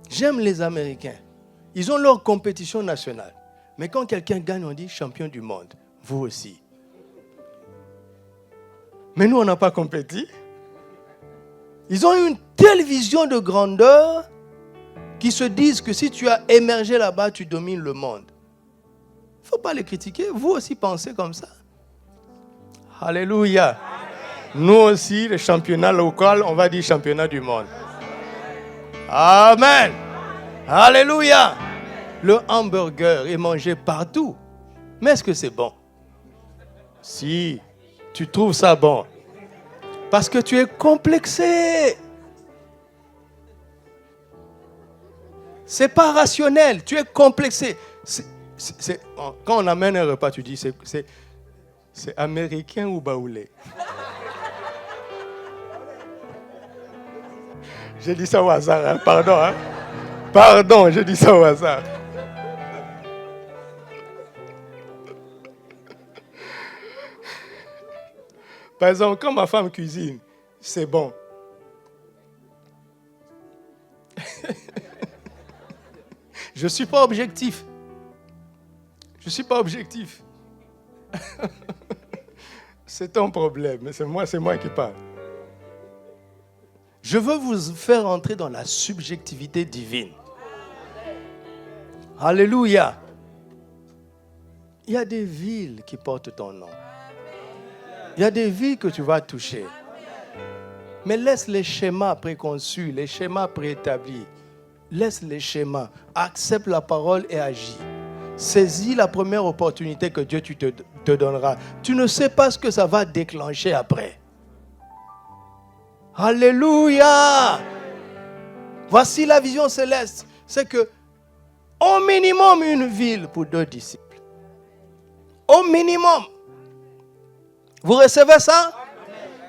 J'aime les Américains. Ils ont leur compétition nationale. Mais quand quelqu'un gagne, on dit champion du monde. Vous aussi. Mais nous, on n'a pas compétit. Ils ont une telle vision de grandeur qui se disent que si tu as émergé là-bas, tu domines le monde. Il ne faut pas les critiquer. Vous aussi pensez comme ça. Alléluia. Nous aussi, le championnat local, on va dire championnat du monde. Amen. Alléluia. Le hamburger est mangé partout. Mais est-ce que c'est bon? Si, tu trouves ça bon. Parce que tu es complexé. C'est pas rationnel. Tu es complexé. Quand on amène un repas, tu dis c'est américain ou baoulé? J'ai dit ça au hasard, pardon. Pardon, j'ai dit ça au hasard. Par exemple, quand ma femme cuisine, c'est bon. Je ne suis pas objectif. Je ne suis pas objectif. C'est ton problème, c'est moi qui parle. Je veux vous faire entrer dans la subjectivité divine. Alléluia. Il y a des villes qui portent ton nom. Il y a des vies que tu vas toucher. Mais laisse les schémas préconçus, les schémas préétablis. Laisse les schémas. Accepte la parole et agis. Saisis la première opportunité que Dieu te donnera. Tu ne sais pas ce que ça va déclencher après. Alléluia. Voici la vision céleste. C'est que au minimum une ville pour 2 disciples. Au minimum. Vous recevez ça?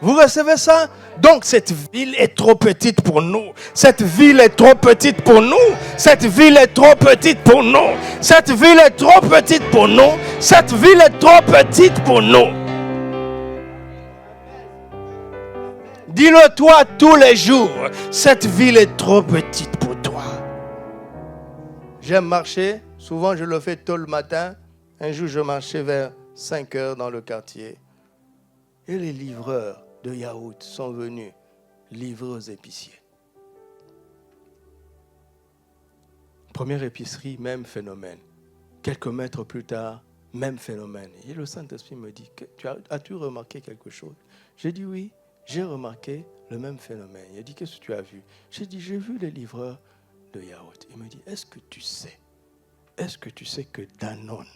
Vous recevez ça? Donc cette ville est trop petite pour nous. Cette ville est trop petite pour nous. Cette ville est trop petite pour nous. Cette ville est trop petite pour nous. Cette ville est trop petite pour nous. Dis-le toi tous les jours. Cette ville est trop petite pour toi. J'aime marcher. Souvent je le fais tôt le matin. Un jour je marchais vers 5 heures dans le quartier. Et les livreurs de yaourt sont venus livrer aux épiciers. Première épicerie, même phénomène. Quelques mètres plus tard, même phénomène. Et le Saint-Esprit me dit, as-tu remarqué quelque chose? J'ai dit oui, j'ai remarqué le même phénomène. Il a dit, qu'est-ce que tu as vu? J'ai dit, j'ai vu les livreurs de yaourt. Il me dit, est-ce que tu sais que Danone,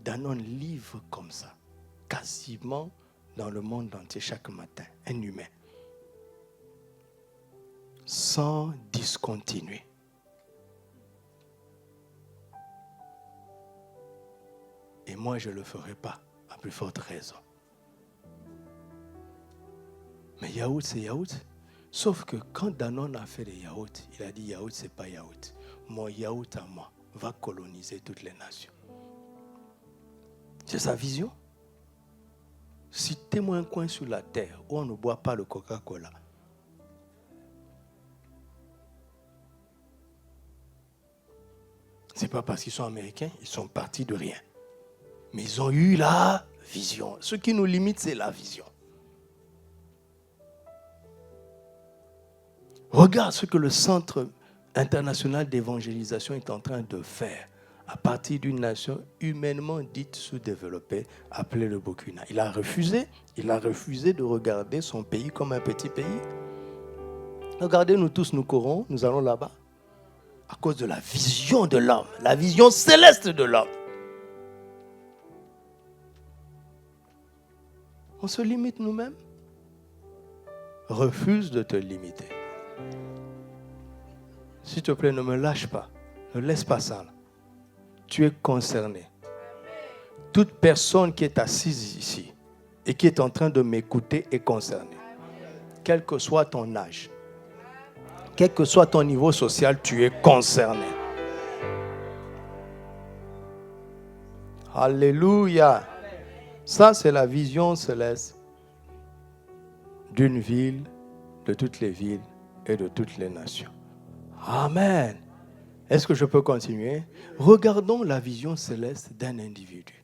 Danone livre comme ça, quasiment dans le monde entier chaque matin, un humain, sans discontinuer. Et moi, je ne le ferai pas, à plus forte raison. Mais yaourt, c'est yaourt. Sauf que quand Danone a fait des yaourts, il a dit yaourt, c'est pas yaourt. Mon yaourt à moi va coloniser toutes les nations. C'est sa vision. Citez-moi un coin sur la terre où on ne boit pas le Coca-Cola. Ce n'est pas parce qu'ils sont américains, ils sont partis de rien. Mais ils ont eu la vision. Ce qui nous limite, c'est la vision. Regarde ce que le Centre international d'évangélisation est en train de faire à partir d'une nation humainement dite sous-développée, appelée le Burkina. Il a refusé de regarder son pays comme un petit pays. Regardez, nous tous, nous courons, nous allons là-bas, à cause de la vision de l'homme, la vision céleste de l'homme. On se limite nous-mêmes. Refuse de te limiter. S'il te plaît, ne me lâche pas. Ne laisse pas ça là. Tu es concerné. Toute personne qui est assise ici et qui est en train de m'écouter est concernée. Quel que soit ton âge, quel que soit ton niveau social, tu es concerné. Alléluia. Ça, c'est la vision céleste d'une ville, de toutes les villes et de toutes les nations. Amen. Est-ce que je peux continuer? Regardons la vision céleste d'un individu.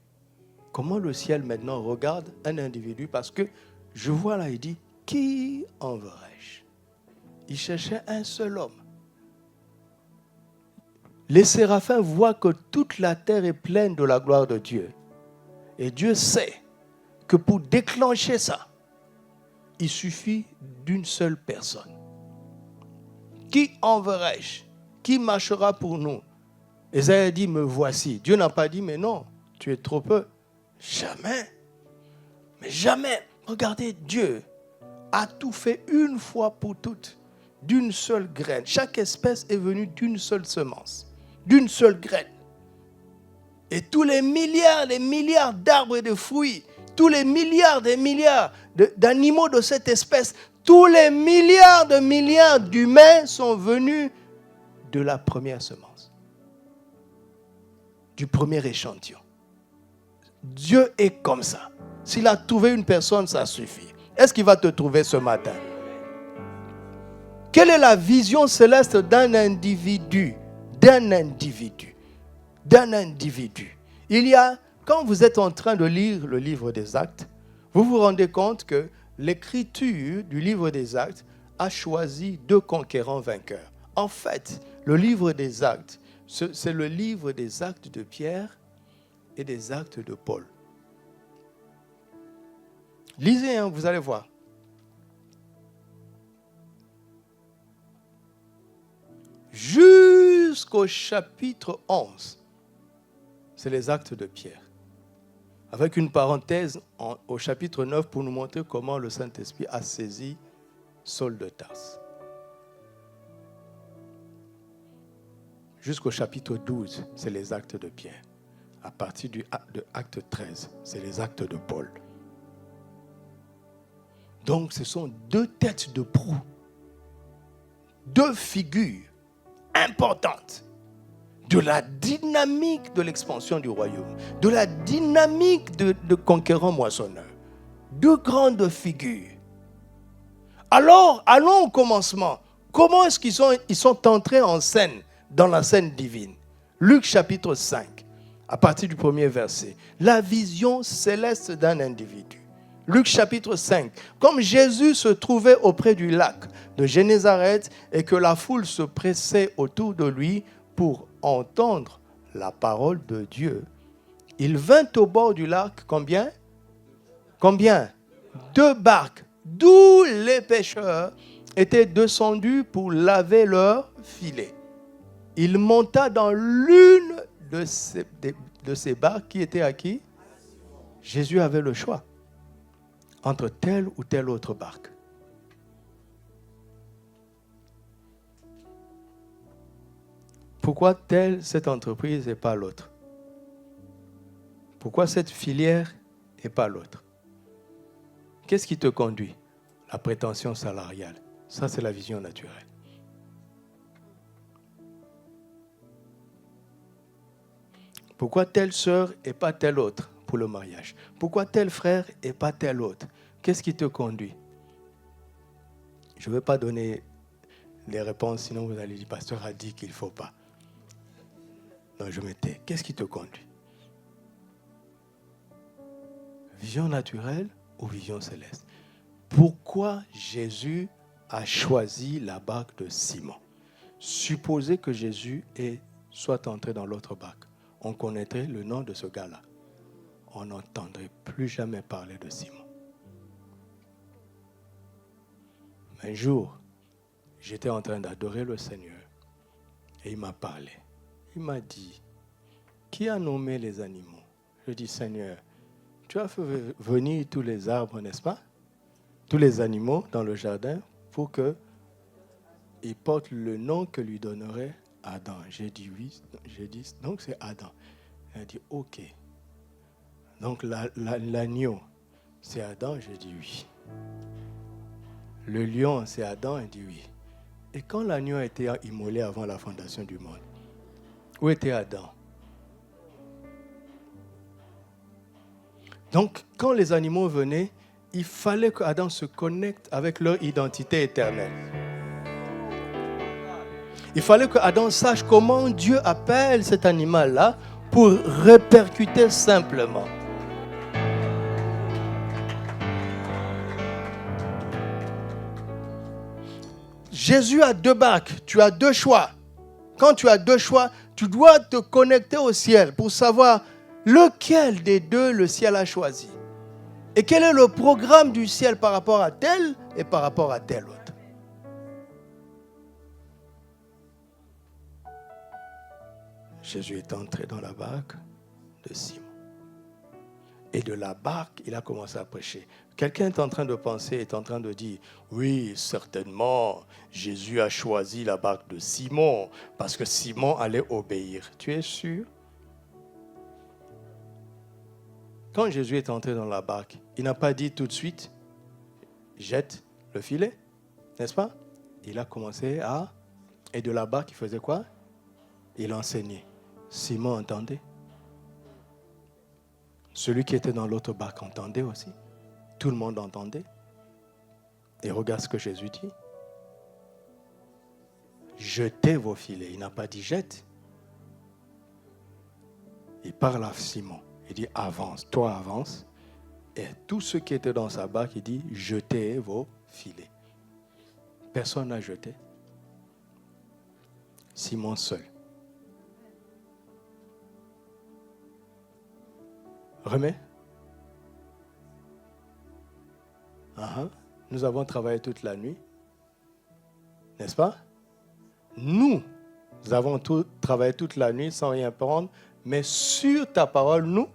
Comment le ciel maintenant regarde un individu? Parce que je vois là, il dit, qui enverrai-je? Il cherchait un seul homme. Les séraphins voient que toute la terre est pleine de la gloire de Dieu. Et Dieu sait que pour déclencher ça, il suffit d'une seule personne. Qui enverrai-je? Qui marchera pour nous? Ésaïe a dit, me voici. Dieu n'a pas dit, mais non, tu es trop peu. Jamais. Mais jamais. Regardez, Dieu a tout fait une fois pour toutes, d'une seule graine. Chaque espèce est venue d'une seule semence, d'une seule graine. Et tous les milliards d'arbres et de fruits, tous les milliards d'animaux de cette espèce, tous les milliards d'humains sont venus de la première semence, du premier échantillon. Dieu est comme ça. S'il a trouvé une personne, ça suffit. Est-ce qu'il va te trouver ce matin? Quelle est la vision céleste d'un individu? Il y a, quand vous êtes en train de lire le livre des Actes, vous vous rendez compte que l'écriture du livre des Actes a choisi 2 conquérants vainqueurs. En fait, le livre des Actes, c'est le livre des Actes de Pierre et des Actes de Paul. Lisez, vous allez voir. Jusqu'au chapitre 11, c'est les Actes de Pierre. Avec une parenthèse au chapitre 9 pour nous montrer comment le Saint-Esprit a saisi Saul de Tarse. Jusqu'au chapitre 12, c'est les Actes de Pierre. À partir de Acte 13, c'est les Actes de Paul. Donc, ce sont deux têtes de proue, deux figures importantes de la dynamique de l'expansion du royaume, de la dynamique de conquérant moissonneur. Deux grandes figures. Alors, allons au commencement. Comment est-ce qu'ils sont entrés en scène, dans la scène divine? Luc chapitre 5, à partir du premier verset. La vision céleste d'un individu. Luc chapitre 5. Comme Jésus se trouvait auprès du lac de Génézareth et que la foule se pressait autour de lui pour entendre la parole de Dieu, il vint au bord du lac, combien? Combien? 2 barques, d'où les pêcheurs étaient descendus pour laver leurs filets. Il monta dans l'une de ces barques qui était à qui? Jésus avait le choix entre telle ou telle autre barque. Pourquoi cette entreprise et pas l'autre? Pourquoi cette filière et pas l'autre? Qu'est-ce qui te conduit? La prétention salariale. Ça, c'est la vision naturelle. Pourquoi telle sœur et pas telle autre pour le mariage? Pourquoi tel frère et pas tel autre? Qu'est-ce qui te conduit? Je ne vais pas donner les réponses, sinon vous allez dire, pasteur a dit qu'il ne faut pas. Non, je me tais. Qu'est-ce qui te conduit? Vision naturelle ou vision céleste? Pourquoi Jésus a choisi la barque de Simon? Supposez que Jésus soit entré dans l'autre barque. On connaîtrait le nom de ce gars-là. On n'entendrait plus jamais parler de Simon. Un jour, j'étais en train d'adorer le Seigneur et il m'a parlé. Il m'a dit, qui a nommé les animaux? Je dis, Seigneur, tu as fait venir tous les arbres, n'est-ce pas? Tous les animaux dans le jardin pour qu'ils portent le nom que lui donnerait Adam. J'ai dit oui, donc c'est Adam. Il a dit ok. Donc l'agneau, c'est Adam, j'ai dit oui. Le lion, c'est Adam, il dit oui. Et quand l'agneau a été immolé avant la fondation du monde, où était Adam? Donc, quand les animaux venaient, il fallait qu'Adam se connecte avec leur identité éternelle. Il fallait qu'Adam sache comment Dieu appelle cet animal-là pour répercuter simplement. Jésus a 2 barques, tu as 2 choix. Quand tu as 2 choix, tu dois te connecter au ciel pour savoir lequel des 2 le ciel a choisi. Et quel est le programme du ciel par rapport à tel et par rapport à tel autre. Jésus est entré dans la barque de Simon. Et de la barque, il a commencé à prêcher. Quelqu'un est en train de penser, est en train de dire, oui, certainement, Jésus a choisi la barque de Simon parce que Simon allait obéir. Tu es sûr? Quand Jésus est entré dans la barque, il n'a pas dit tout de suite, jette le filet, n'est-ce pas? Il a commencé à... Et de la barque, il faisait quoi? Il enseignait. Simon entendait. Celui qui était dans l'autre barque entendait aussi. Tout le monde entendait. Et regarde ce que Jésus dit. Jetez vos filets. Il n'a pas dit jette. Il parle à Simon. Il dit avance, toi avance. Et tous ceux qui étaient dans sa barque, il dit jetez vos filets. Personne n'a jeté. Simon seul. Remets. Nous avons travaillé toute la nuit. N'est-ce pas? Nous avons travaillé toute la nuit sans rien prendre, mais sur ta parole,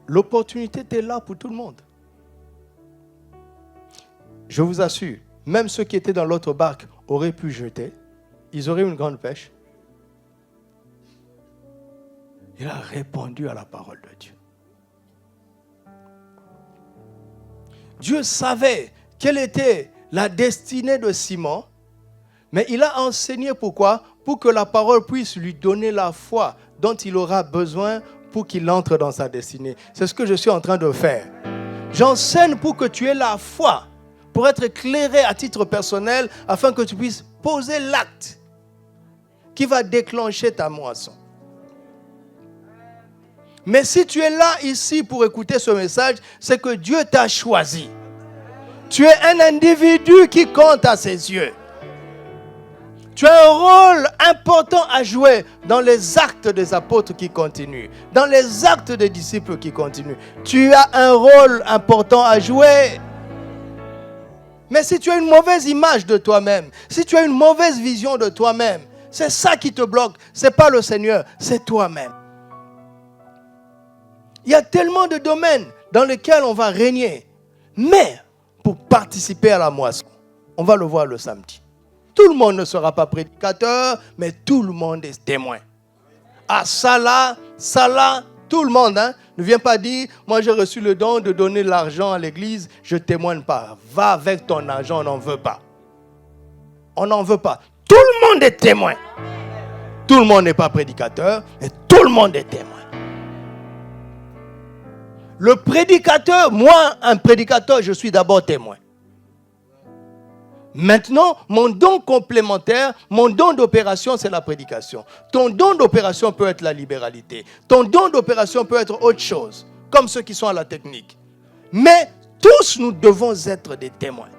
L'opportunité était là pour tout le monde. Je vous assure, même ceux qui étaient dans l'autre barque auraient pu jeter. Ils auraient une grande pêche. Il a répondu à la parole de Dieu. Dieu savait quelle était la destinée de Simon, mais il a enseigné pourquoi? Pour que la parole puisse lui donner la foi dont il aura besoin pour qu'il entre dans sa destinée. C'est ce que je suis en train de faire. J'enseigne pour que tu aies la foi, pour être éclairé à titre personnel, afin que tu puisses poser l'acte qui va déclencher ta moisson. Mais si tu es là, ici, pour écouter ce message, c'est que Dieu t'a choisi. Tu es un individu qui compte à ses yeux. Tu as un rôle important à jouer dans les actes des apôtres qui continuent, dans les actes des disciples qui continuent. Tu as un rôle important à jouer. Mais si tu as une mauvaise image de toi-même, si tu as une mauvaise vision de toi-même, c'est ça qui te bloque. Ce n'est pas le Seigneur, c'est toi-même. Il y a tellement de domaines dans lesquels on va régner. Mais pour participer à la moisson, on va le voir le samedi. Tout le monde ne sera pas prédicateur, mais tout le monde est témoin. Ah, ça là, tout le monde. Ne viens pas dire, moi j'ai reçu le don de donner l'argent à l'église, je ne témoigne pas. Va avec ton argent, on n'en veut pas. On n'en veut pas. Tout le monde est témoin. Tout le monde n'est pas prédicateur, mais tout le monde est témoin. Le prédicateur, moi, un prédicateur, je suis d'abord témoin. Maintenant, mon don complémentaire, mon don d'opération, c'est la prédication. Ton don d'opération peut être la libéralité. Ton don d'opération peut être autre chose, comme ceux qui sont à la technique. Mais tous, nous devons être des témoins.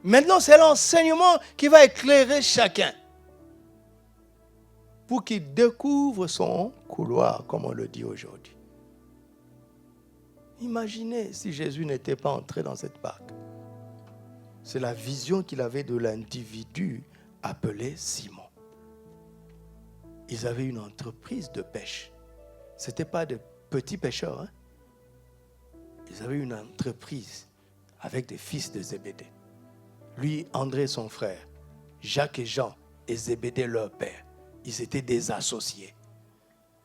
Maintenant, c'est l'enseignement qui va éclairer chacun pour qu'il découvre son couloir, comme on le dit aujourd'hui. Imaginez si Jésus n'était pas entré dans cette barque. C'est la vision qu'il avait de l'individu appelé Simon. Ils avaient une entreprise de pêche. Ce n'étaient pas de petits pêcheurs. Ils avaient une entreprise avec des fils de Zébédée. Lui, André, son frère, Jacques et Jean, et Zébédée, leur père. Ils étaient des associés.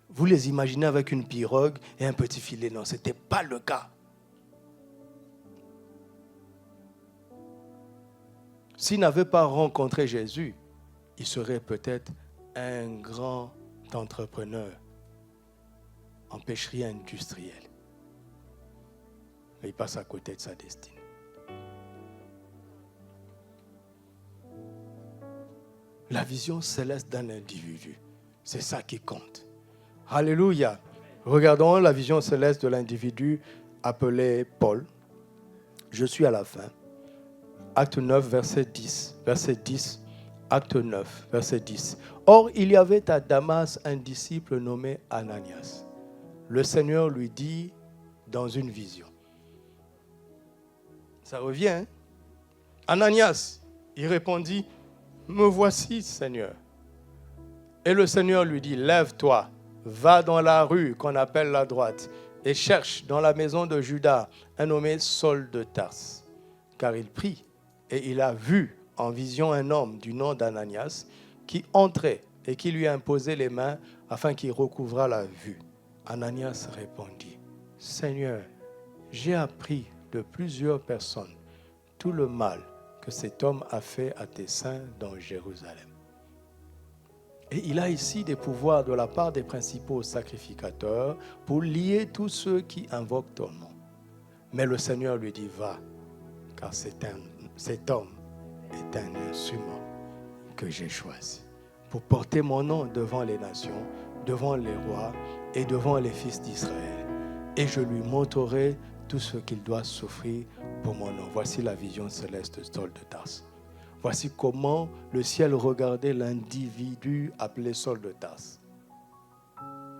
Vous les imaginez avec une pirogue et un petit filet. Non, ce n'était pas le cas. S'ils n'avaient pas rencontré Jésus, il serait peut-être un grand entrepreneur en pêcherie industrielle. Mais il passe à côté de sa destinée. La vision céleste d'un individu, c'est ça qui compte. Alléluia. Regardons la vision céleste de l'individu appelé Paul. Je suis à la fin. Acte 9, verset 10. Verset 10. Acte 9, verset 10. Or, il y avait à Damas un disciple nommé Ananias. Le Seigneur lui dit dans une vision. Ça revient, hein? Ananias, il répondit, me voici, Seigneur. Et le Seigneur lui dit, lève-toi, va dans la rue qu'on appelle la droite et cherche dans la maison de Judas un nommé Saul de Tarse. Car il prie et il a vu en vision un homme du nom d'Ananias qui entrait et qui lui imposait les mains afin qu'il recouvrât la vue. Ananias répondit, Seigneur, j'ai appris de plusieurs personnes tout le mal que cet homme a fait à tes saints dans Jérusalem. Et il a ici des pouvoirs de la part des principaux sacrificateurs pour lier tous ceux qui invoquent ton nom. Mais le Seigneur lui dit, va, car cet homme est un instrument que j'ai choisi pour porter mon nom devant les nations, devant les rois et devant les fils d'Israël. Et je lui montrerai tout ce qu'il doit souffrir pour mon nom. Voici la vision céleste de Saul de Tarse. Voici comment le ciel regardait l'individu appelé Saul de Tarse.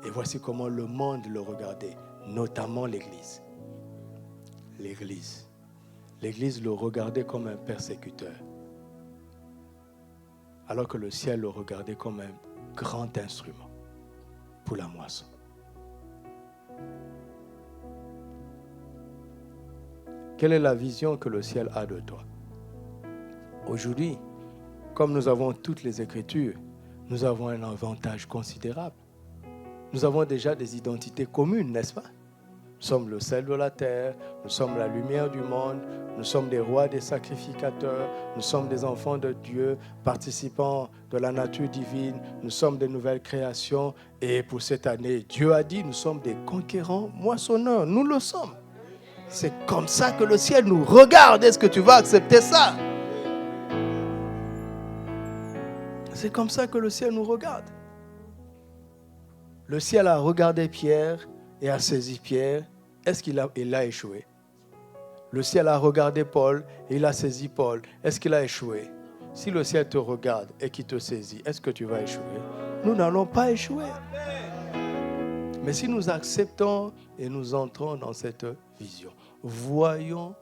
Et voici comment le monde le regardait, notamment l'Église. L'Église le regardait comme un persécuteur, alors que le ciel le regardait comme un grand instrument pour la moisson. Quelle est la vision que le ciel a de toi? Aujourd'hui, comme nous avons toutes les Écritures, nous avons un avantage considérable. Nous avons déjà des identités communes, n'est-ce pas? Nous sommes le sel de la terre, nous sommes la lumière du monde, nous sommes des rois, des sacrificateurs, nous sommes des enfants de Dieu, participants de la nature divine, nous sommes des nouvelles créations. Et pour cette année, Dieu a dit, nous sommes des conquérants moissonneurs, nous le sommes. C'est comme ça que le ciel nous regarde. Est-ce que tu vas accepter ça? C'est comme ça que le ciel nous regarde. Le ciel a regardé Pierre et a saisi Pierre. Est-ce qu'il a échoué? Le ciel a regardé Paul et il a saisi Paul. Est-ce qu'il a échoué? Si le ciel te regarde et qu'il te saisit, est-ce que tu vas échouer? Nous n'allons pas échouer. Mais si nous acceptons et nous entrons dans cette vision, voyons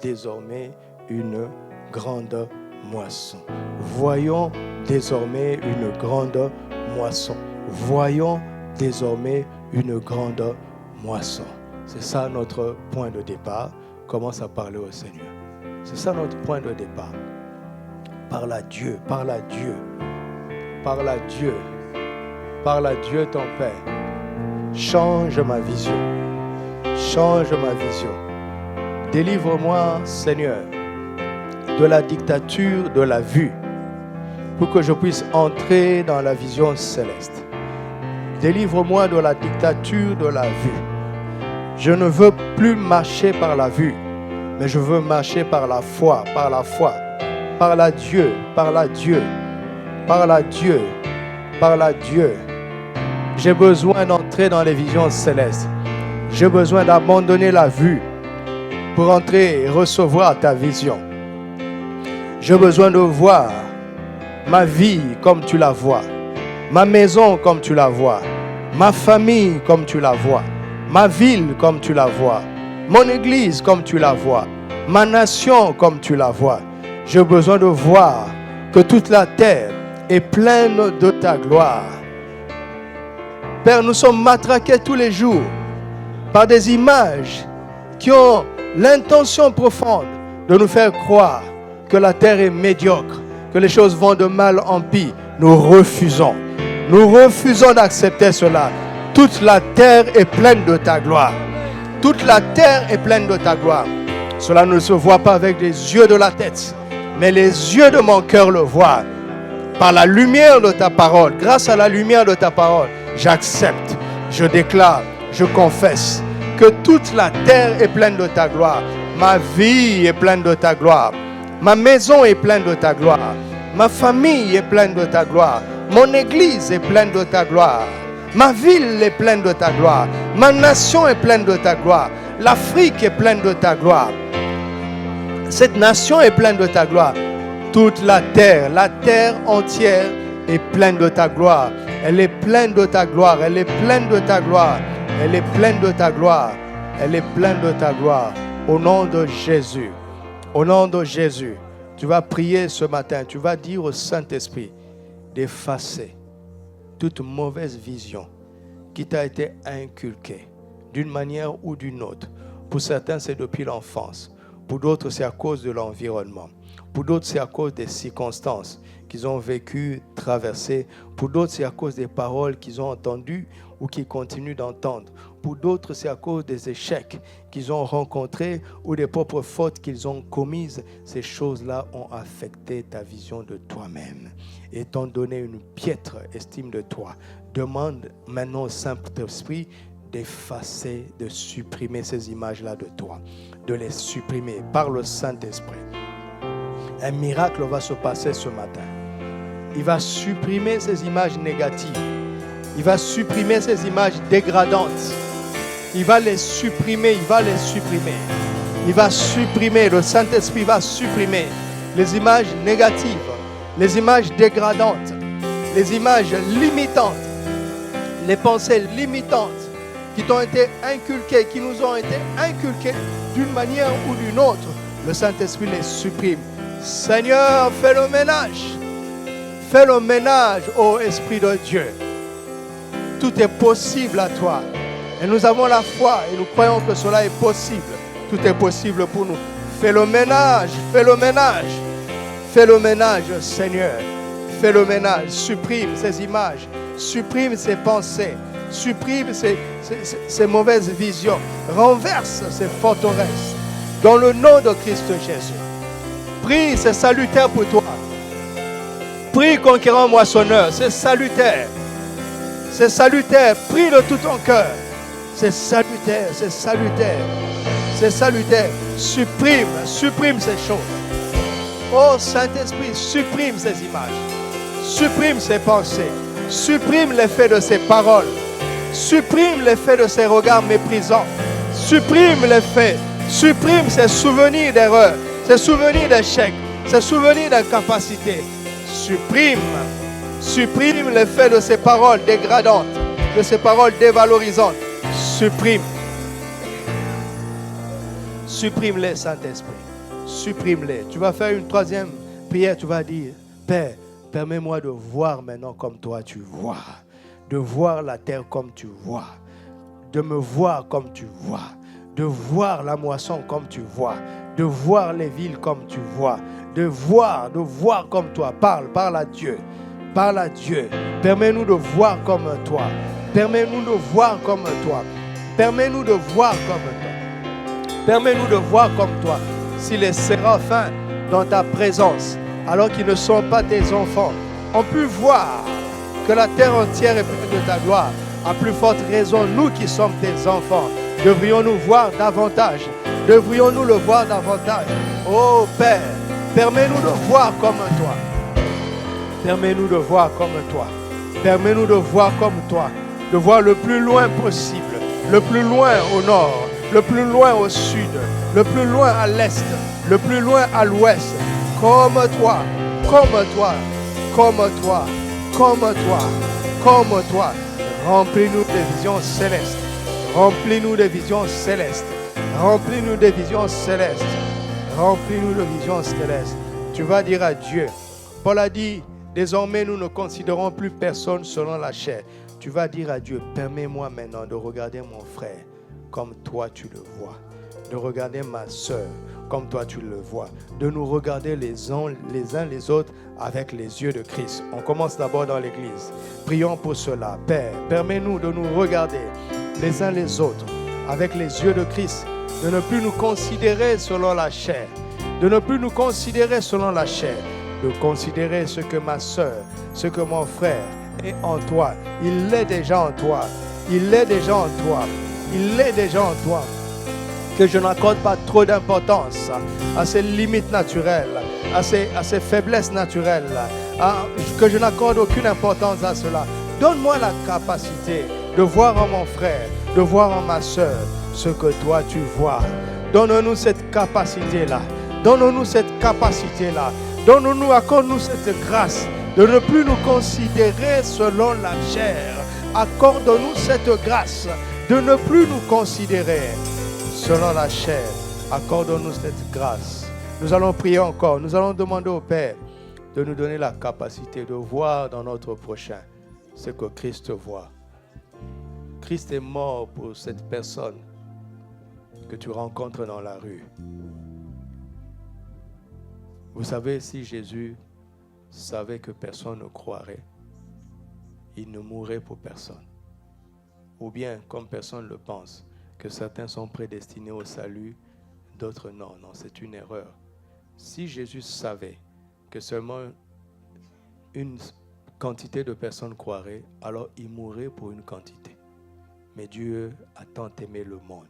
désormais une grande moisson. Voyons désormais une grande moisson. Voyons désormais une grande moisson. C'est ça notre point de départ. Commence à parler au Seigneur. C'est ça notre point de départ. Parle à Dieu, parle à Dieu, parle à Dieu, parle à Dieu ton Père. Change ma vision, change ma vision. Délivre-moi, Seigneur, de la dictature de la vue, pour que je puisse entrer dans la vision céleste. Délivre-moi de la dictature de la vue. Je ne veux plus marcher par la vue, mais je veux marcher par la foi, par la foi. Parle à Dieu, parle à Dieu, parle à Dieu, parle à Dieu. J'ai besoin d'entrer dans les visions célestes. J'ai besoin d'abandonner la vue pour entrer et recevoir ta vision. J'ai besoin de voir ma vie comme tu la vois, ma maison comme tu la vois, ma famille comme tu la vois, ma ville comme tu la vois, mon église comme tu la vois, ma nation comme tu la vois. J'ai besoin de voir que toute la terre est pleine de ta gloire. Père, nous sommes matraqués tous les jours par des images qui ont l'intention profonde de nous faire croire que la terre est médiocre, que les choses vont de mal en pis. Nous refusons. Nous refusons d'accepter cela. Toute la terre est pleine de ta gloire. Toute la terre est pleine de ta gloire. Cela ne se voit pas avec les yeux de la tête, mais les yeux de mon cœur le voient. Par la lumière de ta parole, grâce à la lumière de ta parole, j'accepte, je déclare, je confesse que toute la terre est pleine de ta gloire. Ma vie est pleine de ta gloire. Ma maison est pleine de ta gloire. Ma famille est pleine de ta gloire. Mon église est pleine de ta gloire. Ma ville est pleine de ta gloire. Ma nation est pleine de ta gloire. L'Afrique est pleine de ta gloire. Cette nation est pleine de ta gloire. Toute la terre entière est pleine de ta gloire. Elle est pleine de ta gloire. Elle est pleine de ta gloire. Elle est pleine de ta gloire. Elle est pleine de ta gloire. Au nom de Jésus. Au nom de Jésus. Tu vas prier ce matin. Tu vas dire au Saint-Esprit d'effacer toute mauvaise vision qui t'a été inculquée d'une manière ou d'une autre. Pour certains, c'est depuis l'enfance. Pour d'autres, c'est à cause de l'environnement. Pour d'autres, c'est à cause des circonstances qu'ils ont vécues, traversées. Pour d'autres, c'est à cause des paroles qu'ils ont entendues ou qu'ils continuent d'entendre. Pour d'autres, c'est à cause des échecs qu'ils ont rencontrés ou des propres fautes qu'ils ont commises. Ces choses-là ont affecté ta vision de toi-même et t'ont donné une piètre estime de toi. Demande maintenant au Saint-Esprit d'effacer, de supprimer ces images-là de toi, de les supprimer par le Saint-Esprit. Un miracle va se passer ce matin. Il va supprimer ces images négatives. Il va supprimer ces images dégradantes. Il va les supprimer, il va les supprimer. Il va supprimer, le Saint-Esprit va supprimer les images négatives, les images dégradantes, les images limitantes, les pensées limitantes qui t'ont été inculquées, qui nous ont été inculquées d'une manière ou d'une autre. Le Saint-Esprit les supprime. Seigneur, fais le ménage. Fais le ménage, ô Esprit de Dieu. Tout est possible à toi. Et nous avons la foi et nous croyons que cela est possible. Tout est possible pour nous. Fais le ménage, fais le ménage. Fais le ménage, Seigneur. Fais le ménage. Supprime ces images. Supprime ces pensées. Supprime ces mauvaises visions. Renverse ces forteresses. Dans le nom de Christ Jésus. Prie, c'est salutaire pour toi. Prie, conquérant moissonneur, c'est salutaire. C'est salutaire. Prie de tout ton cœur. C'est salutaire, c'est salutaire. C'est salutaire. Supprime ces choses. Oh Saint-Esprit, supprime ces images. Supprime ces pensées. Supprime l'effet de ces paroles. Supprime l'effet de ces regards méprisants. Supprime l'effet. Supprime ces souvenirs d'erreur, ces souvenirs d'échec, ces souvenirs d'incapacité. Supprime l'effet de ces paroles dégradantes, de ces paroles dévalorisantes. Supprime-les, Saint-Esprit. Supprime-les. Tu vas faire une troisième prière. Tu vas dire, Père, permets-moi de voir maintenant comme toi tu vois. De voir la terre comme tu vois. De me voir comme tu vois. De voir la moisson comme tu vois. De voir les villes comme tu vois. De voir comme toi. Parle à Dieu. Parle à Dieu. Permets-nous de voir comme toi. Permets-nous de voir comme toi. Permets-nous de voir comme toi. Permets-nous de voir comme toi. Si les séraphins dans ta présence, alors qu'ils ne sont pas tes enfants, ont pu voir que la terre entière est pleine de ta gloire, à plus forte raison, nous qui sommes tes enfants, devrions-nous voir davantage. Devrions-nous le voir davantage. Oh Père, permets-nous de voir comme toi. Permets-nous de voir comme toi. Permets-nous de voir comme toi. De voir le plus loin possible. Le plus loin au nord. Le plus loin au sud. Le plus loin à l'est. Le plus loin à l'ouest. Comme toi. Comme toi. Comme toi. Comme toi. Comme toi. Remplis-nous de visions célestes. Remplis-nous de visions célestes. Remplis-nous de visions célestes. Remplis-nous de visions célestes. Tu vas dire à Dieu. Paul a dit, désormais nous ne considérons plus personne selon la chair. Tu vas dire à Dieu, permets-moi maintenant de regarder mon frère comme toi tu le vois. De regarder ma soeur comme toi tu le vois. De nous regarder les uns les autres avec les yeux de Christ. On commence d'abord dans l'église. Prions pour cela. Père, permets-nous de nous regarder les uns les autres avec les yeux de Christ. De ne plus nous considérer selon la chair. De ne plus nous considérer selon la chair. De considérer ce que ma soeur, ce que mon frère est en toi. Il l'est déjà en toi. Il l'est déjà en toi. Il l'est déjà en toi. Que je n'accorde pas trop d'importance à ses limites naturelles, à ses faiblesses naturelles, que je n'accorde aucune importance à cela. Donne-moi la capacité de voir en mon frère, de voir en ma soeur ce que toi tu vois. Donne-nous cette capacité-là. Donne-nous cette capacité-là. Donne-nous, accorde-nous cette grâce de ne plus nous considérer selon la chair. Accorde-nous cette grâce de ne plus nous considérer selon la chair. Accorde-nous cette grâce. Nous allons prier encore. Nous allons demander au Père de nous donner la capacité de voir dans notre prochain ce que Christ voit. Christ est mort pour cette personne que tu rencontres dans la rue. Vous savez, si Jésus savait que personne ne croirait, il ne mourrait pour personne. Ou bien, comme personne le pense, que certains sont prédestinés au salut, d'autres non. Non, c'est une erreur. Si Jésus savait que seulement une quantité de personnes croiraient, alors il mourrait pour une quantité. Mais Dieu a tant aimé le monde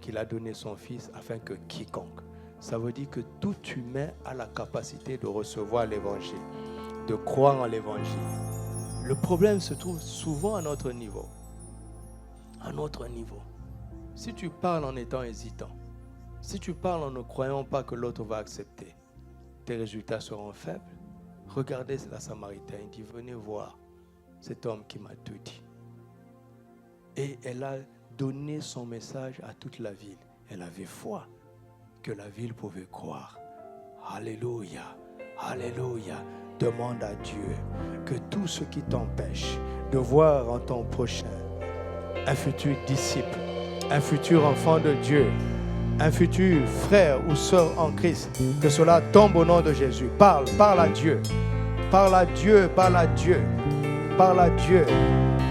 qu'il a donné son Fils afin que quiconque. Ça veut dire que tout humain a la capacité de recevoir l'évangile, de croire en l'évangile. Le problème se trouve souvent à notre niveau. À notre niveau. Si tu parles en étant hésitant, si tu parles en ne croyant pas que l'autre va accepter, tes résultats seront faibles. Regardez la Samaritaine, il dit, venez voir cet homme qui m'a tout dit. Et elle a donné son message à toute la ville. Elle avait foi que la ville pouvait croire. Alléluia, alléluia. Demande à Dieu que tout ce qui t'empêche de voir en ton prochain un futur disciple, un futur enfant de Dieu, un futur frère ou sœur en Christ, que cela tombe au nom de Jésus. Parle à Dieu. Parle à Dieu, parle à Dieu. Parle à Dieu,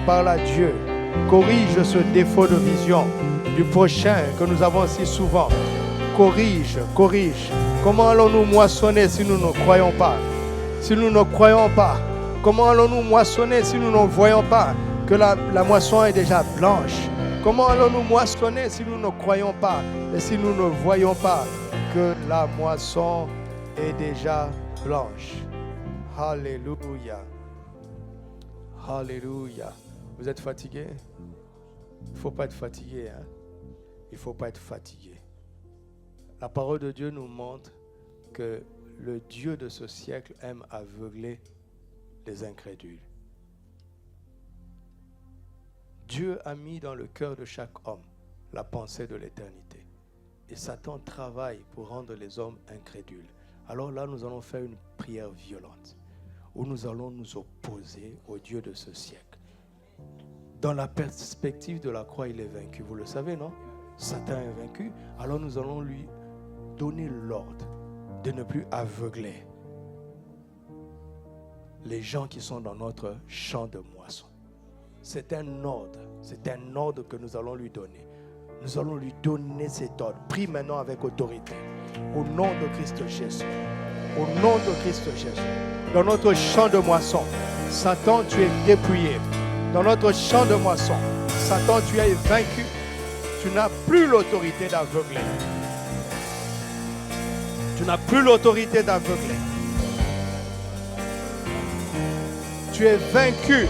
parle à Dieu. Corrige ce défaut de vision du prochain que nous avons si souvent. Corrige. Comment allons-nous moissonner si nous ne croyons pas? Si nous ne croyons pas, comment allons-nous moissonner si nous ne voyons pas que la moisson est déjà blanche? Comment allons-nous moissonner si nous ne croyons pas et si nous ne voyons pas que la moisson est déjà blanche? Alléluia. Alléluia. Vous êtes fatigué? Il ne faut pas être fatigué. Hein? Il ne faut pas être fatigué. La parole de Dieu nous montre que le Dieu de ce siècle aime aveugler les incrédules. Dieu a mis dans le cœur de chaque homme la pensée de l'éternité. Et Satan travaille pour rendre les hommes incrédules. Alors là, nous allons faire une prière violente où nous allons nous opposer au Dieu de ce siècle. Dans la perspective de la croix, il est vaincu. Vous le savez, non? Satan est vaincu. Alors nous allons lui donner l'ordre de ne plus aveugler les gens qui sont dans notre champ de moisson. C'est un ordre que nous allons lui donner. Nous allons lui donner cet ordre. Prie maintenant avec autorité. Au nom de Christ Jésus. Au nom de Christ Jésus. Dans notre champ de moisson, Satan, tu es dépouillé. Dans notre champ de moisson, Satan, tu es vaincu. Tu n'as plus l'autorité d'aveugler. Tu n'as plus l'autorité d'aveugler. Tu es vaincu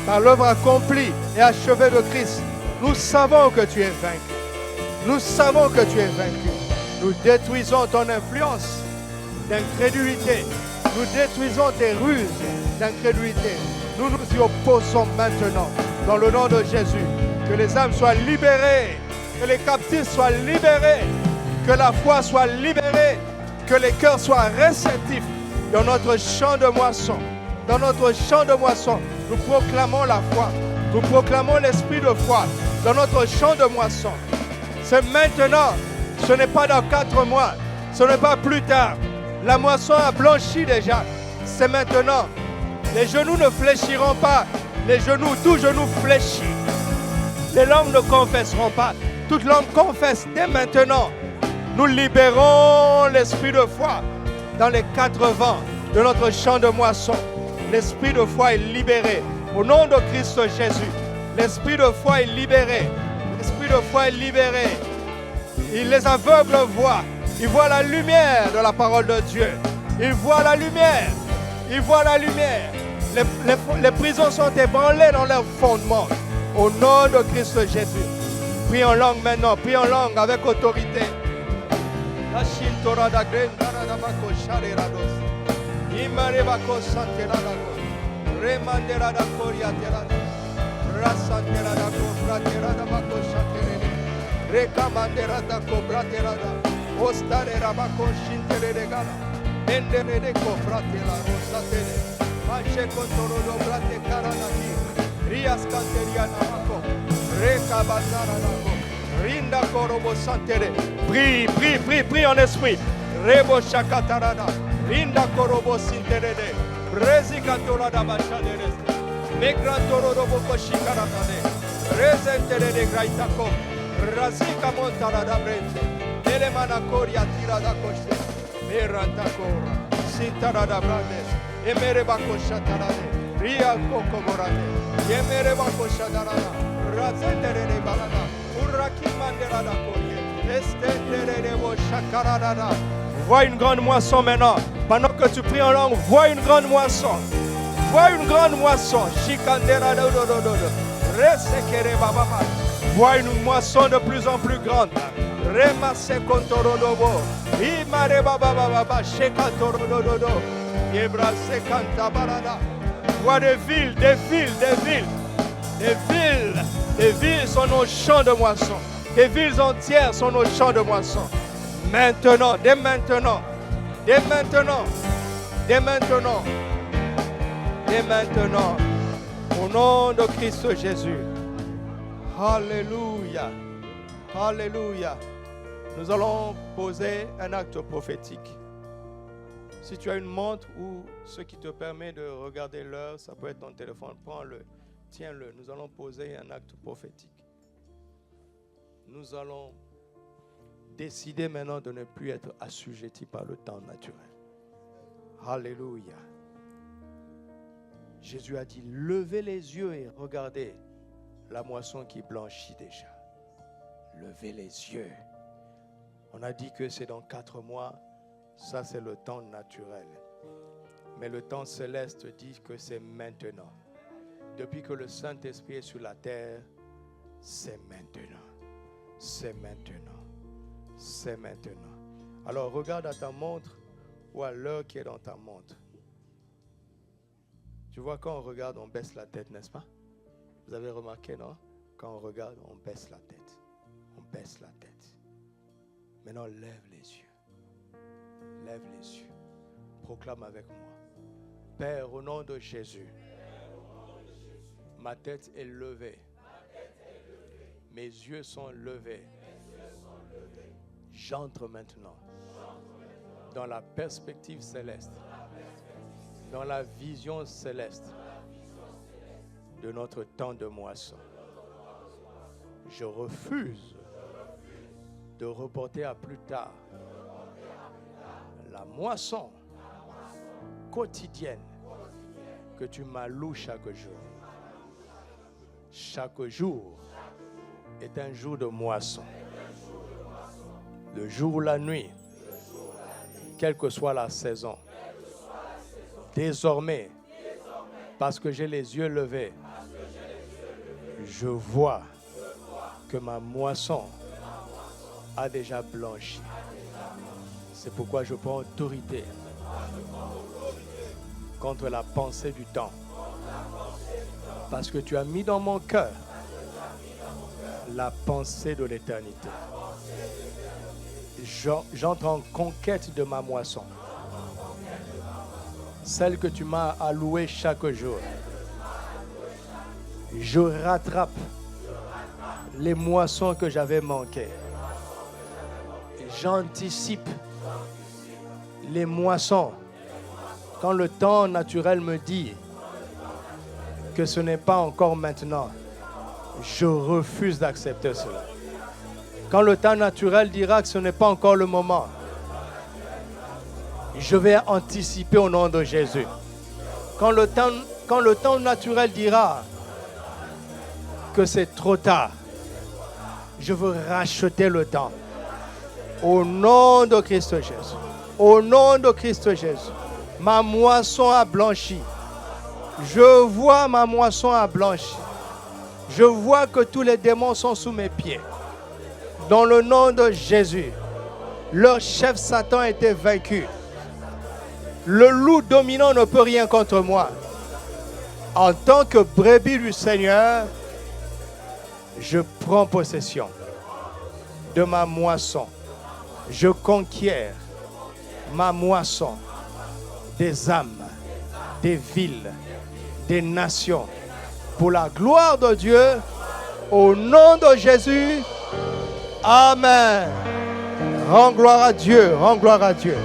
par l'œuvre accomplie et achevée de Christ. Nous savons que tu es vaincu. Nous savons que tu es vaincu. Nous détruisons ton influence d'incrédulité. Nous détruisons tes ruses d'incrédulité. Nous nous y opposons maintenant dans le nom de Jésus. Que les âmes soient libérées, que les captifs soient libérés, que la foi soit libérée, que les cœurs soient réceptifs dans notre champ de moisson. Dans notre champ de moisson, nous proclamons la foi. Nous proclamons l'esprit de foi dans notre champ de moisson. C'est maintenant, ce n'est pas dans 4 mois, ce n'est pas plus tard. La moisson a blanchi déjà. C'est maintenant. Les genoux ne fléchiront pas. Tout genou fléchit. Les langues ne confesseront pas. Toute langue confesse dès maintenant. Nous libérons l'esprit de foi dans les 4 vents de notre champ de moisson. L'esprit de foi est libéré. Au nom de Christ Jésus, l'esprit de foi est libéré. L'esprit de foi est libéré. Les aveugles voient. Ils voient la lumière de la parole de Dieu. Ils voient la lumière. Ils voient la lumière. Les prisons sont ébranlées dans leurs fondements. Au nom de Christ Jésus. Prie en langue maintenant. Prie en langue avec autorité. Prie en esprit. Rebo Shakatarada, Rinda Korobo Sinterede, Rezikatora da Bachaderes, Megrantoro Robo Shikaratade, Rezentere de Graitako, Razika Montara da Brente, Elemana Coria Tira da Coste, Merantakora, Sintara da Brandes, Emerebako Shatarade, Ria Coco Morade, Yemerebako Shatarada, Razentere de Balada, Uraki Mandera da Corie, Estentere de Shakarada. Vois une grande moisson maintenant. Pendant que tu pries en langue, vois une grande moisson. Vois une grande moisson. Vois une moisson de plus en plus grande. Vois des villes, des villes sont nos champs de moisson. Des villes entières sont nos champs de moisson. Maintenant, dès maintenant, au nom de Christ Jésus. Alléluia, alléluia. Nous allons poser un acte prophétique. Si tu as une montre ou ce qui te permet de regarder l'heure, ça peut être ton téléphone, prends-le. tiens-le, nous allons poser un acte prophétique. Nous allons décider maintenant de ne plus être assujettis par le temps naturel. Alléluia. Jésus a dit, levez les yeux et regardez la moisson qui blanchit déjà. Levez les yeux. On a dit que c'est dans 4 mois. Ça, c'est le temps naturel. Mais le temps céleste dit que c'est maintenant. Depuis que le Saint-Esprit est sur la terre, c'est maintenant. C'est maintenant. C'est maintenant. Alors, regarde à ta montre ou à l'heure qui est dans ta montre. Tu vois, quand on regarde, on baisse la tête, n'est-ce pas? Vous avez remarqué, non? Quand on regarde, on baisse la tête. On baisse la tête. Maintenant, lève les yeux. Lève les yeux. Proclame avec moi. Père, au nom de Jésus, ma tête est levée. Mes yeux sont levés. J'entre maintenant dans la perspective céleste, dans la vision céleste de notre temps de moisson. Je refuse de reporter à plus tard la moisson quotidienne que tu m'alloues chaque jour. Chaque jour est un jour de moisson. Le jour ou la nuit, quelle que soit la saison. Désormais, parce que j'ai les yeux levés, je vois que ma moisson a déjà blanchi. C'est pourquoi je prends autorité contre la pensée du temps. Parce que tu as mis dans mon cœur la pensée de l'éternité. J'entre en conquête de ma moisson. Celle que tu m'as allouée chaque jour. Je rattrape les moissons que j'avais manquées. J'anticipe les moissons. Quand le temps naturel me dit que ce n'est pas encore maintenant, je refuse d'accepter cela. Quand le temps naturel dira que ce n'est pas encore le moment, je vais anticiper au nom de Jésus. Quand le temps naturel dira que c'est trop tard, je veux racheter le temps. Au nom de Christ Jésus. Au nom de Christ Jésus. Ma moisson a blanchi. Je vois ma moisson a blanchi. Je vois que tous les démons sont sous mes pieds. Dans le nom de Jésus, leur chef Satan a été vaincu. Le loup dominant ne peut rien contre moi. En tant que brebis du Seigneur, je prends possession de ma moisson. Je conquiers ma moisson des âmes, des villes, des nations. Pour la gloire de Dieu, au nom de Jésus, Amen. Rends gloire à Dieu, rends gloire à Dieu.